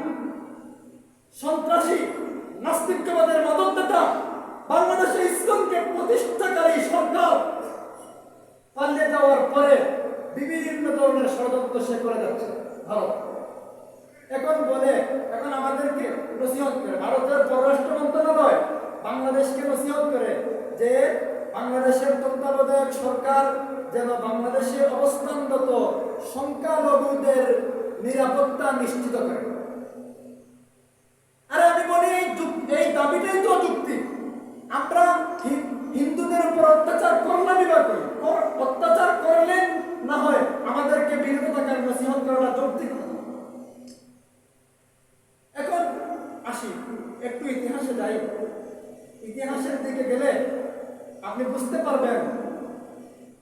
সন্ত্রাসী, নাস্তিকবাদের মদতদাতা বাংলাদেশে ইসলামকে প্রতিষ্ঠাকারী সরকার পালিয়ে যাওয়ার পরে বিভিন্ন ধরনের ষড়যন্ত্র সে করে যাচ্ছে ভারত। এখন আমাদেরকে নসিহত করে, ভারতের পররাষ্ট্র মন্ত্রণালয় বাংলাদেশকে নসিহত করে যে বাংলাদেশের তত্ত্বাবধায়ক সরকার যেন বাংলাদেশে অবস্থানরত সংখ্যালঘুদের নিরাপত্তা নিশ্চিত করে। আরে আমি বলি এই দাবিটাই তো যুক্তি। আমরা হিন্দুদের উপর অত্যাচার করলামই বা করি, অত্যাচার করলেন না হয় আমাদেরকে বিরত থাকার নসিহত করাটা যৌক্তিক। এখন আসি একটু ইতিহাসে যাই। ইতিহাসের দিকে গেলে আপনি বুঝতে পারবেন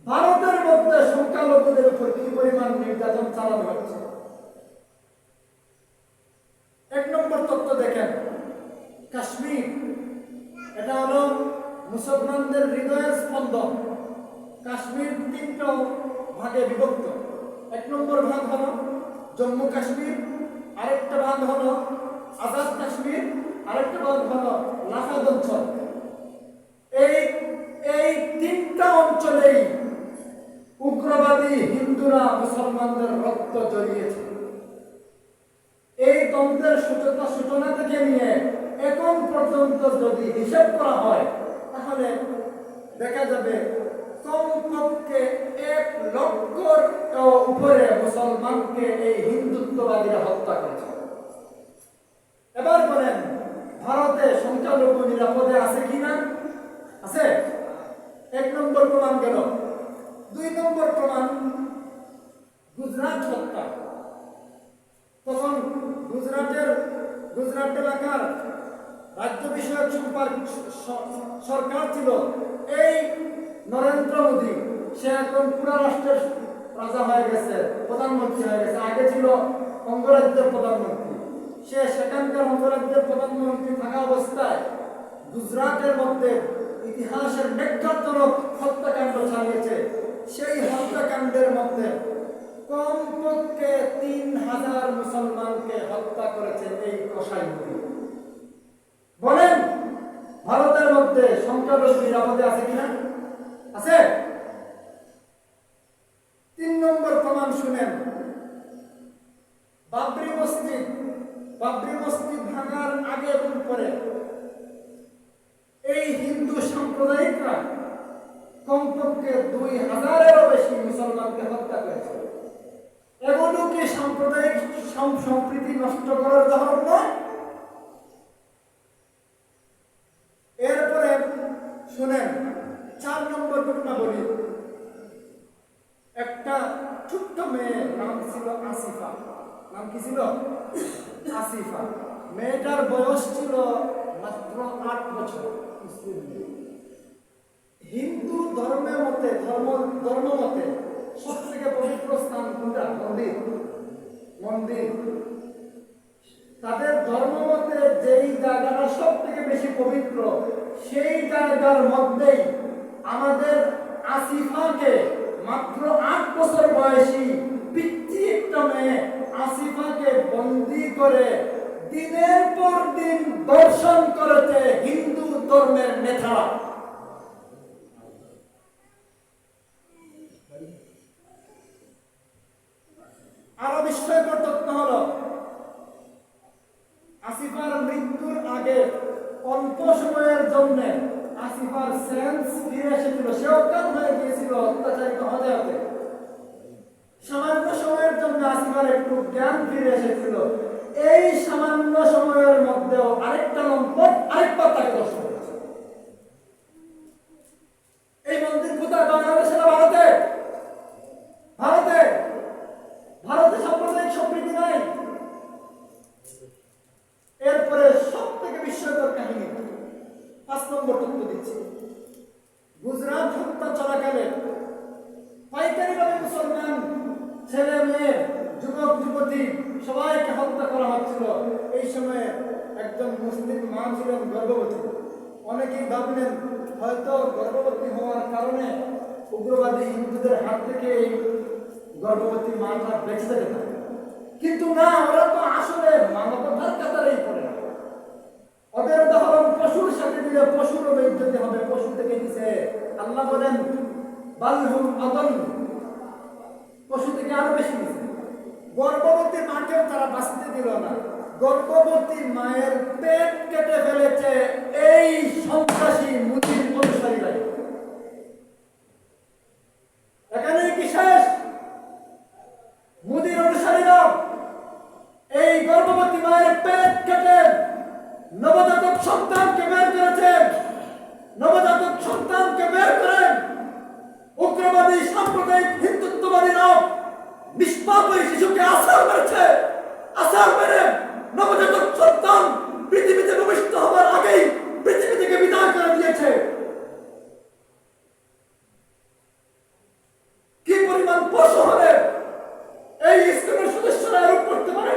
ভারতের মধ্যে সংখ্যালঘুদের উপর কি পরিমাণ নির্যাতন চালানো হচ্ছে। 1 নম্বর তথ্য দেখেন, কাশ্মীর এটা হলো মুসলমানদের হৃদয়ের স্পন্দন। কাশ্মীর 3টা ভাগে বিভক্ত। 1 নম্বর ভাগ হলো জম্মু কাশ্মীর, আরেকটা ভাগ হলো আজাদ কাশ্মীর, আরেকটা ভাগ হলো লাখাদ অঞ্চল। এই এই তিনটা অঞ্চলেই উগ্রবাদী হিন্দুরা মুসলমানদের রক্ত জড়িয়েছে। এই দ্বন্দ্বের সূচনা থেকে নিয়ে এখন পর্যন্ত যদি হিসাব করা হয় তাহলে দেখা যাবে কমপক্ষে 1 লক্ষর উপরে মুসলমানকে এই হিন্দুত্ববাদীরা হত্যা করেছে। এবার বলেন ভারতে সংখ্যালঘু নিরাপদে আছে কিনা? আছে। 1 নম্বর প্রমাণ গেল। 2 নম্বর প্রমাণ গুজরাট হত্যা। তখন গুজরাট এলাকার রাজ্য বিষয়ক সরকার ছিল এই নরেন্দ্র মোদী। সে এখন পুরা রাষ্ট্রের রাজা হয়ে গেছে, প্রধানমন্ত্রী হয়ে গেছে। আগে ছিল অঙ্গরাজ্যের প্রধানমন্ত্রী। সে সেখানকার অঙ্গরাজ্যের প্রধানমন্ত্রী থাকা অবস্থায় গুজরাটের মধ্যে ইতিহাসের নেককারজনক হত্যাকাণ্ড চালিয়েছে। সেই হত্যাকাণ্ডের মধ্যে কমপক্ষে 3000 মুসলমানকে হত্যা করেছে এই কসাই মোদী। বলেন ভারতের মধ্যে সংখ্যালঘু নিরাপদে আছে কিনা? আছে। 3 নম্বর প্রমাণ শুনেন। বাবরি মসজিদ ভাঙার আগে এবং পরে এই হিন্দু সাম্প্রদায়িকরা কমপক্ষে 2000-এরও বেশি মুসলমানকে হত্যা করেছে। এগুলো কি সাম্প্রদায়িক সম্প্রীতি নষ্ট করার উদাহরণ নয়? এরপরে শুনেন 4 নম্বর ঘটনা বলি। একটা ছোট্ট মেয়ে, নাম ছিল আসিফা। নাম কি ছিল? আসিফা। মেয়েটার বয়স ছিল মাত্র 8 বছর। হিন্দু ধর্ম মতে সব থেকে পবিত্র স্থান কোনটা? মন্দির। তাদের ধর্ম মতে যেই জায়গাটা সব থেকে বেশি পবিত্র, সেই জায়গার মধ্যেই আমাদের আসিফাকে, মাত্র 8 বছর বয়সী পিচ্চি একটা মেয়ে আসিফাকে বন্দী করে দিনের পর দিন দর্শন করেছে হিন্দু ধর্মের নেতারা। আরো বিস্ময়কর তথ্য হলো আসিফার মৃত্যুর আগে অল্প সময়ের জন্য আসিফার সেন্স ফিরে এসেছিল। সে অজ্ঞান হয়ে গিয়েছিল অত্যাচারিত হতে হতে। সামান্য সময়ের জন্য আসিফার একটু জ্ঞান ফিরে এসেছিল। এই সামান্য সময়ের মধ্যেও আরেকটা লম্পট আরেকবার তাকে দর্শন করেছে। এই মন্দির কোথায়? বাংলাদেশে না ভারতে? ভারতে সাম্প্রদায়িক সম্প্রীতি নাই। এরপরে সব থেকে বিস্ময়কর কাহিনী 5 নম্বর তথ্য দিচ্ছি। গুজরাট হত্যা চলাকালে পাইকারিভাবে মুসলমান ছেলে মেয়ে, যুবক যুবতী সবাইকে হত্যা করা হচ্ছিল। এই সময়ে একজন মুসলিম মা ছিলেন গর্ভবতী। অনেকেই ভাবলেন হয়তো গর্ভবতী হওয়ার কারণে উগ্রবাদী হিন্দুদের হাত থেকে এই গর্ভবতী মাটা বেঁচে যেতে পারে। কিন্তু না, ওরা তো আসলে মানবতার কাতারেই পড়ে না। ওদের উদাহরণ পশুর সাথে দিলে পশুরও বেইজ্জতি হবে। পশু থেকে দিছে। আল্লাহ বলেন বালহুম আদল, পশু থেকে আরো বেশি দিছে। গর্ভবতী মাকেও তারা বাঁচতে দিল না। গর্ভবতী মায়ের পেট কেটে ফেলেছে এই সন্ত্রাসী মুজির অনুসারীরা। এখানে কি শেষ? মুজির অনুসারীরা এই গর্ভবতী মায়ের পেট কেটে নবজাতক সন্তানকে বের করেছেন। নবজাতক সন্তানকে বের করেন উগ্রবাদী সাম্প্রদায়িক হিন্দুত্ববাদীরা নিষ্পাপ ওই শিশুকে আছাড় মেরেছে। আছাড় মেরে নবজাতক সন্তান পৃথিবীতে ভূমিষ্ঠ হওয়ার আগেই পৃথিবী থেকে বিদায় করে দিয়েছে। কি পরিমাণ পশু হলে এই ইসলামের সদস্যরা এরূপ করতে পারে?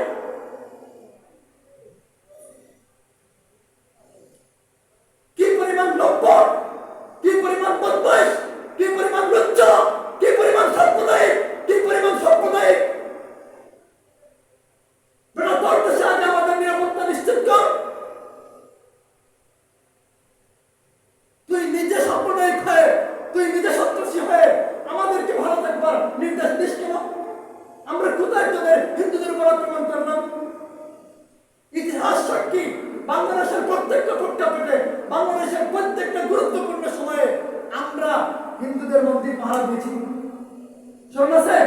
কি পরিমাণ লম্পট, কি পরিমাণ বদমাইশ, কি পরিমাণ লজ্জা, কি পরিমাণ সাম্প্রদায়িক, কি পরিমাণ সাম্প্রদায়িক। বেটা বাংলাদেশের প্রত্যেকটা প্রেক্ষাপটে, বাংলাদেশের প্রত্যেকটা গুরুত্বপূর্ণ সময়ে আমরা হিন্দুদের মন্দির পাহারা দিয়েছি। স্মরণ আছে?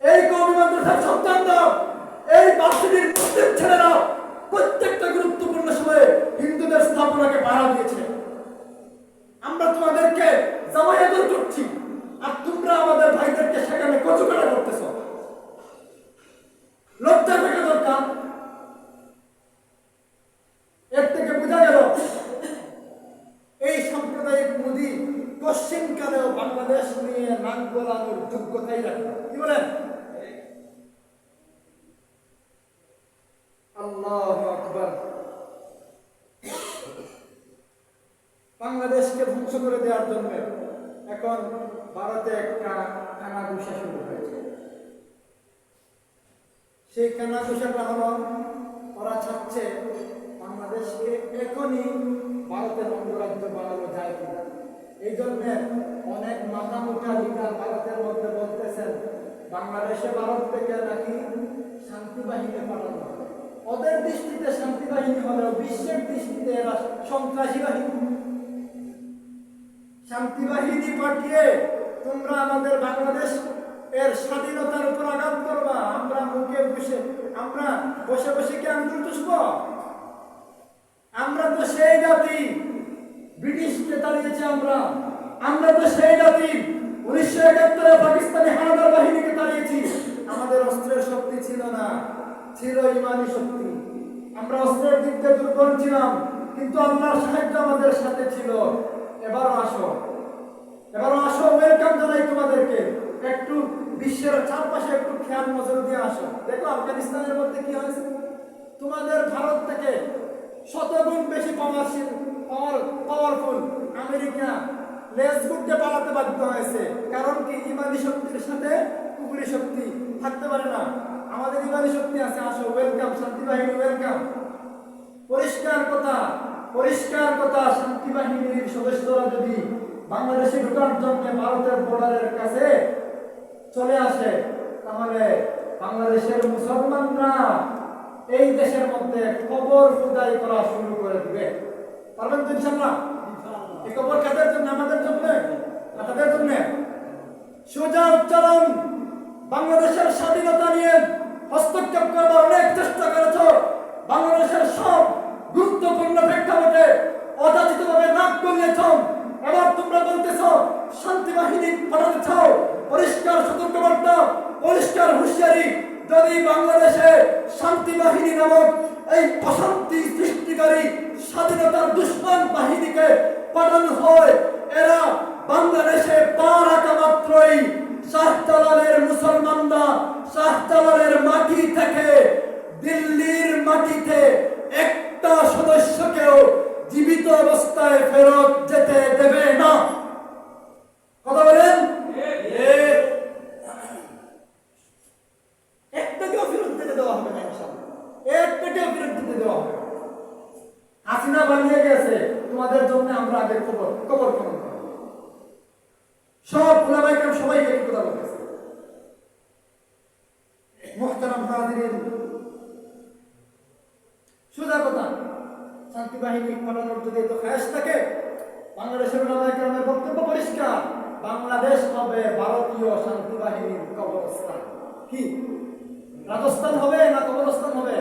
এই কওমি মাদ্রাসার সন্তানরা, এই ভার্সিটির মুসলিম ছেলেরা প্রত্যেকটা গুরুত্বপূর্ণ সময়ে হিন্দুদের স্থাপনাকে পাহারা দিয়েছে। আমরা তোমাদেরকে জামায়াত করছি, আর তোমরা আমাদের ভাইদেরকে সেখানে কচুকাটা করতেছ। লজ্জা থাকা দরকার। এর থেকে বোঝা গেল এই সাম্প্রদায়িক মোদী পশ্চিমকালেও বাংলাদেশ নিয়ে নাক গলানোর যোগ্যতাই রাখবে। কি বলেন? আল্লাহু আকবার। বাংলাদেশকে ধ্বংস করে দেওয়ার জন্য এখন ভারতে একটা কানাঘুষা শুরু হয়েছে। সেই কানাঘুষাটা হলো, ওরা চাচ্ছে বাংলাদেশকে এখনই ভারতের অঙ্গরাজ্য বানানো যায় কিনা। এই জন্য অনেক মাথা মোটা লিডার ভারতের মধ্যে বলতেছেন বাংলাদেশে ভারত থেকে নাকি শান্তি বাহিনী পাঠানো হবে। ওদের দৃষ্টিতে শান্তি বাহিনী হলেও বিশ্বের দৃষ্টিতে এরা সন্ত্রাসী বাহিনী। শান্তি বাহিনী পাঠিয়ে তোমরা আমাদের বাংলাদেশ এর স্বাধীনতার উপর আঘাত করবা। আমরা মুখে বসে, আমরা বসে বসে কি আঙ্গুল চুষব? আমরা তো সেই জাতি ব্রিটিশকে তাড়িয়েছি। আমরা তো সেই জাতি 1971-এ পাকিস্তানি হানাদার বাহিনীকে তাড়িয়েছি। আমাদের অস্ত্রের শক্তি ছিল না, ছিল ইমানি শক্তি। আমরা অস্ত্রের দিক দিয়ে দুর্বল ছিলাম, কিন্তু আল্লাহর সাহায্য আমাদের সাথে ছিল। এবারও আসো, ওয়েলকাম জানাই তোমাদেরকে। একটু বিশ্বের চারপাশে একটু খেয়াল নজর দিয়ে আসো। দেখো আফগানিস্তানের মধ্যে কি হয়েছে। তোমাদের ভারত থেকে শতগুণ বেশি পাওয়ারফুল আমেরিকা লেজ গুড়তে পালাতে বাধ্য হয়েছে। কারণ কি? ইমানি শক্তির সাথে কুফরি শক্তি থাকতে পারে না। আমাদের ইমানি শক্তি আছে। আসো, ওয়েলকাম শান্তি বাহিনী, ওয়েলকাম। পরিষ্কার কথা, শান্তি বাহিনীর সদস্যরা যদি বাংলাদেশে ঢোকার জন্য ভারতের বর্ডারের কাছে চলে আসে, তাহলে বাংলাদেশের মুসলমানরা এই দেশের মধ্যে কবর খোদাই করা শুরু করে দিবে। পারবেন তো ইনশাআল্লাহ? এই কবর কাদের জন্য? আমাদের জন্য না তাদের জন্য? সোজা উচ্চারণ। বাংলাদেশের স্বাধীনতা নিয়ে হস্তক্ষেপ করবার অনেক চেষ্টা করেছ। বাংলাদেশের সব গুরুত্বপূর্ণ প্রেক্ষাপটে অযাচিতভাবে নাক গলিয়েছ। এবার তোমরা বলতেছ শান্তি বাহিনী পাঠাতে চাও। পরিষ্কার সতর্কবার্তা, পরিষ্কার হুঁশিয়ারি। যদি বাংলাদেশে শান্তি বাহিনী নামক এই অশান্তি সৃষ্টিকারী স্বাধীনতার দুশ্মন বাহিনীকে পাঠানো হয়, এরা বাংলাদেশে পা রাখা মাত্রই শাহজালালের মুসলমানরা শাহজালালের মাটি থেকে, দিল্লির মাটিতে একটা সদস্যকেও জীবিত অবস্থায় ফেরত যেতে দেবে না। কথা বলেন? একটাকেও ফেরত দিতে দেওয়া হবে না ইনশাআল্লাহ। একটাকেও ফেরত দিতে দেওয়া হবে না। হাসিনা বানিয়ে গেছে তোমাদের জন্য। আমরা আগে খবর খবর সব উলামায়ে কেরাম সবাই একই কথা বলতেছে। মুহতারাম হাজিরিন, সোজা কথা, শান্তি বাহিনী পাঠানোর যদি এত খায়াস থাকে, বাংলাদেশের উলামায়ে কেরামের বক্তব্য পরিষ্কার। বাংলাদেশ হবে ভারতীয় শান্তি বাহিনীর কবরস্থান। কি রাজস্থান হবে না কবরস্থান হবে?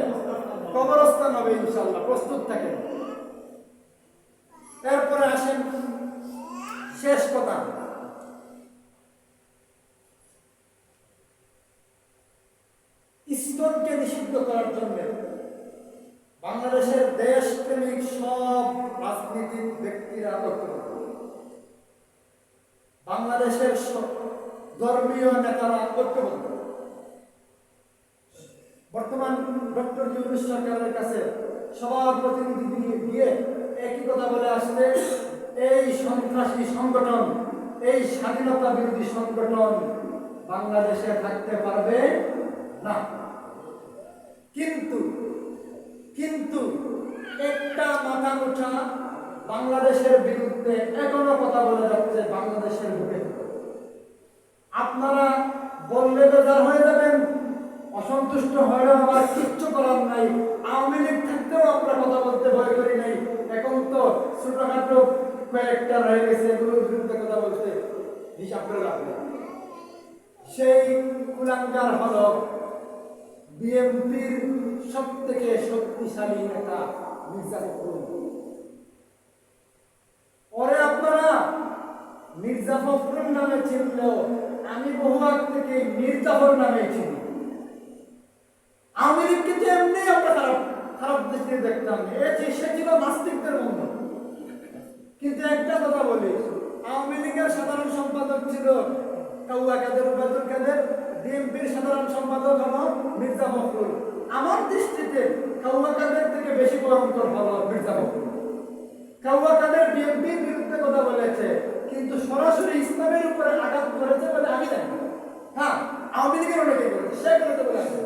কবরস্থান হবে ইনশাআল্লাহ। প্রস্তুত থাকেন। এরপরে আসেন শেষ কথা। ইসলামকে নিষিদ্ধ করার জন্য বাংলাদেশের দেশপ্রেমিক সব রাজনীতিক ব্যক্তিরা ঐক্যবদ্ধ। বাংলাদেশের ধর্মীয় নেতারা ঐক্যবদ্ধ। বর্তমান ডক্টর ইউনূস সরকারের কাছে সবার প্রতিনিধি দিয়ে একই কথা বলে আসছে, এই সন্ত্রাসী সংগঠন, এই স্বাধীনতা বিরোধী সংগঠন বাংলাদেশে থাকতে পারবে না। কিন্তু একটা মাথা মুঠা বাংলাদেশের বিরুদ্ধে এখনো কথা বলে যাচ্ছে বাংলাদেশের বুকে। আপনারা বললে বেজার হয়ে যাবেন, অসন্তুষ্ট হলেও আমার কিচ্ছু করার নাই। আওয়ামী লীগ থাকতেও আমরা কথা বলতে ভয় করি নাই। এখন তো ছোটখাটো কয়েকটা রয়ে গেছে, এগুলোর বিরুদ্ধে কথা বলতে হিসাব করে রাখবে। সেই কুলাঙ্গার হলো বিএনপির সব থেকে শক্তিশালী নেতা মির্জা ফখরুল। ওরে আপনারা মির্জা ফখরুল নামে চিনলেও আমি বহু আগ থেকে মির্জাফর নামে চিনি। আওয়ামী লীগকে তো এমনি আমরা খারাপ খারাপ দৃষ্টিতে দেখতাম, সে ছিল নাস্তিকদের মতো। কিন্তু একটা কথা বলি, আওয়ামী লীগের সাধারণ সম্পাদক ছিল কাউয়া কাদের, উবায়দুল কাদের, বিএনপির সাধারণ সম্পাদক হলো মির্জা ফখরুল। আমার দৃষ্টিতে কাউয়া কাদের থেকে বেশি ভয়ঙ্কর হলো মির্জা ফখরুল। কাউয়া কাদের বিএনপির বিরুদ্ধে কথা বলেছে, কিন্তু সরাসরি ইসলামের উপরে আঘাত করেছে বলে আমি জানি। হ্যাঁ, আওয়ামী লীগের অনেকে করেছে, সে করতে বলেছে।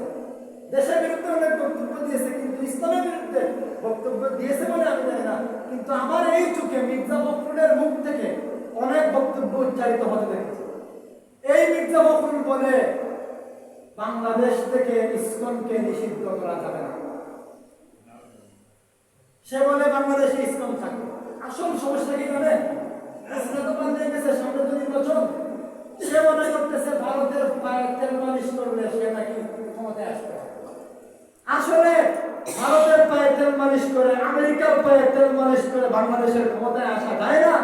দেশের বিরুদ্ধে অনেক বক্তব্য দিয়েছে, কিন্তু ইসলামের বিরুদ্ধে বক্তব্য দিয়েছে বলে আমি জানি না। কিন্তু আমার এই চোখে মির্জা ফখরুলের মুখ থেকে অনেক বক্তব্য উচ্চারিত হতে দেখেছে। এই মির্জা ফখরুল বলে বাংলাদেশ থেকে ইসকনকে নিষিদ্ধ করা যাবে না। সে বলে বাংলাদেশে ইসকন থাকে। আসল সমস্যা কি জানেন? সামনে তো নির্বাচন, সে মনে করতেছে ভারতের পায়ে তেল মালিশ করলে সে নাকি ক্ষমতায় আসবে। আসলে ভারতের পায়ে তেল মালিশ করে, আমেরিকার পায়ে তেল মালিশ করে বাংলাদেশের ক্ষমতায় আসা যায় না।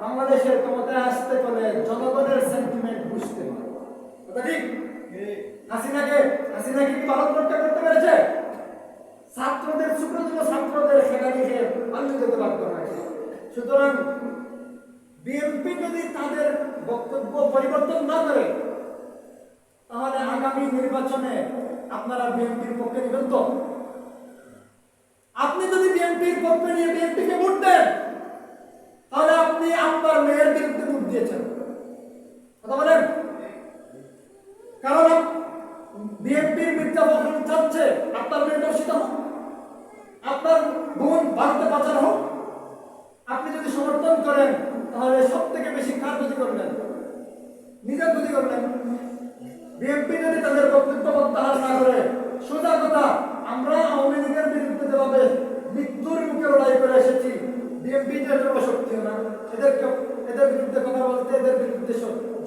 বাংলাদেশের ক্ষমতায় আসতে হলে জনগণের সেন্টিমেন্ট বুঝতে হবে। কথা ঠিক? হাসিনা কি ভারত রক্ষা করতে পেরেছে? ছাত্রদের, ছোট ছোট ছাত্রদের সেটা দেখে পালিয়ে যেতে বাধ্য হয়েছে। সুতরাং বিএনপি যদি তাদের বক্তব্য পরিবর্তন না করে, তাহলে আগামী নির্বাচনে আপনারা বিএনপির পক্ষে নেবেন তো? আপনি যদি বিএনপির পক্ষে নিয়ে বিএনপিকে ভোট দেন, তাহলে আপনি আপনার মেয়ের বিরুদ্ধে ভোট দিয়েছেন। কথা বলেন? কারণ বিএনপির মির্জা ফখরুল চাচ্ছে আপনার মেয়ে দর্শিত হোক, আপনার বোন ভারতে পাচার হোক। আপনি যদি সমর্থন করেন, তাহলে সব থেকে বেশি কার ক্ষতি করলেন? নিজের ক্ষতি করলেন। বিএনপি যদি তাদের বক্তব্য প্রত্যাহার না করে, সোজা কথা, আমরা আওয়ামী লীগের বিরুদ্ধে যেভাবে মৃত্যুর মুখে লড়াই করে এসেছি, বিএনপি যেটা শক্তিও না, এদের বিরুদ্ধে কথা বলতে, এদের বিরুদ্ধে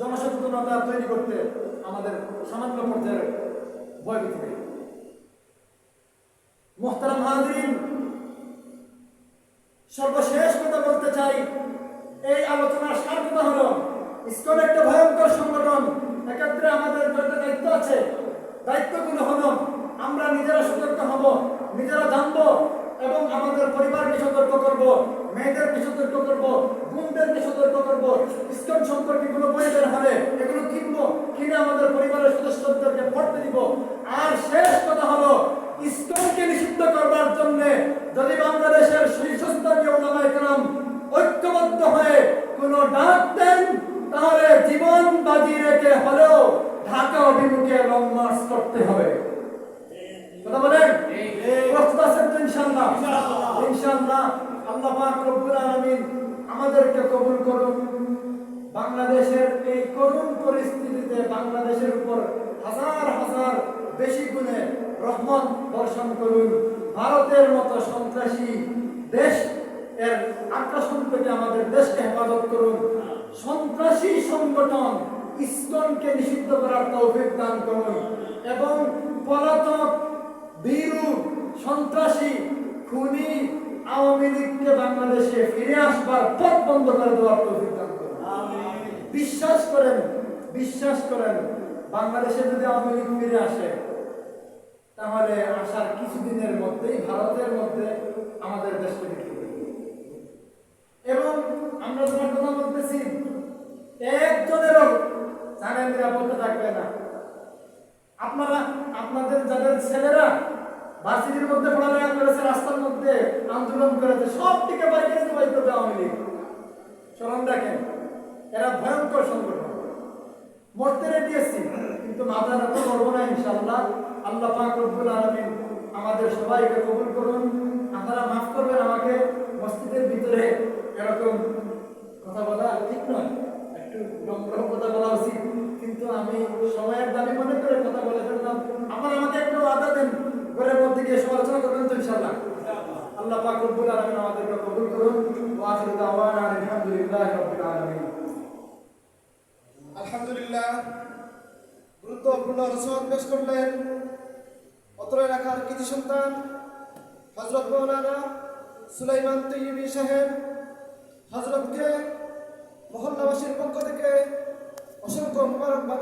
জনসচেতনতা তৈরি করতে আমাদের সামান্য পর্যায়ে ভয় পেতে হবে। মোহতারাম হাজরিন, সর্বশেষ কথা বলতে চাই, এই আলোচনার সার কথা হলো, ইসকন একটা ভয়ঙ্কর সংগঠন। এক্ষেত্রে আমাদের একটা দায়িত্ব আছে। দায়িত্বগুলো হলো, আমরা নিজেরা সতর্ক হব, নিজেরা জানবো এবং আমাদের পরিবারকে সতর্ক করব, মেয়েদেরকে সতর্ক করব, বোনদেরকে সতর্ক করব। ইসকন সম্পর্কে কোনো বই বের হলে এগুলো কিনবো, কিনে আমাদের পরিবারের সদস্যদেরকে পড়তে দিব। আর শেষ কথা হলো, ইসকনকে নিষিদ্ধ করবার জন্য যদি বাংলাদেশের শীর্ষস্থানীয় ওলামায়ে কেরাম ঐক্যবদ্ধ হয়ে কোনো ডাক দেন, তাহলে জীবন বাজি রেখে হলেও ঢাকা অভিমুখে লং মার্চ করতে হবে। কথা বলেন? প্রস্তুত আছেন তো? ইনশাআল্লাহ। ইনশাআল্লাহ আল্লাহ পাক রব্বুল আলামিন আমাদেরকে কবুল করুন। বাংলাদেশের এই করুণ পরিস্থিতিতে বাংলাদেশের উপর হাজার হাজার বেশি গুণে রহমত বর্ষণ করুন। ভারতের মতো সন্ত্রাসী দেশ এর আগ্রাসন থেকে আমাদের দেশকে হেফাজত করুন। সন্ত্রাসী সংগঠন ইসকনকে নিষিদ্ধ করার তৌফিক দান করুন এবং পলাতক বীরু সন্ত্রাসী খুনি আওয়ামী লীগকে বাংলাদেশে ফিরে আসবার পথ বন্ধ করে দেওয়ার তৌফিক দান করুন। বিশ্বাস করেন বাংলাদেশে যদি আওয়ামী লীগ ফিরে আসে, তাহলে আসার কিছুদিনের মধ্যেই ভারতের মধ্যে আমাদের দেশকে বিক্রি করবে। এবং আমরা যখন কথা বলতেছি, একজনেরও জানের নিরাপত্তা থাকবে না। আপনাদের যাদের ছেলেরা ভার্সিটির মধ্যে পড়ালেখা করেছে, রাস্তার মধ্যে আন্দোলন করেছে, সব থেকে বাইরে বাইর করবে আওয়ামী লীগ। স্মরণ রাখেন, এরা ভয়ঙ্কর সংগঠন। মরতে রেডি আছি, কিন্তু মাথা রাখতে পারবো না ইনশাআল্লাহ। আল্লাহ পাক রব্বুল আলামিন আমাদের সবাইকে কবুল করুন। আপনারা মাফ করবেন আমাকে, মসজিদের ভিতরে এরকম কথা বলা ঠিক নয়, একটু নম্র কথা বলা উচিত, কিন্তু আমি সময়ের দাবি মনে করে কথা বলে ফেললাম। আমার আমাকে একটু আদা দেন, ঘরের মধ্যে গিয়ে সমালোচনা করবেন তো ইনশাআল্লাহ। আল্লাহ পাক রব্বুল আলামিন আমাদেরকে কবুল করুন। ওয়া আখিরু দাওয়ানা আলহামদুলিল্লাহি রাব্বিল আলামিন। আলহামদুলিল্লাহ, গুরুত্বপূর্ণ রসদ পেশ করলেন অত্র এলাকার কৃতি সন্তান হযরত মাওলানা সুলাইমান তৈয়বী সাহেব। হযরতকে মহল্লাবাসীর পক্ষ থেকে অসংখ্য মুবারকবাদ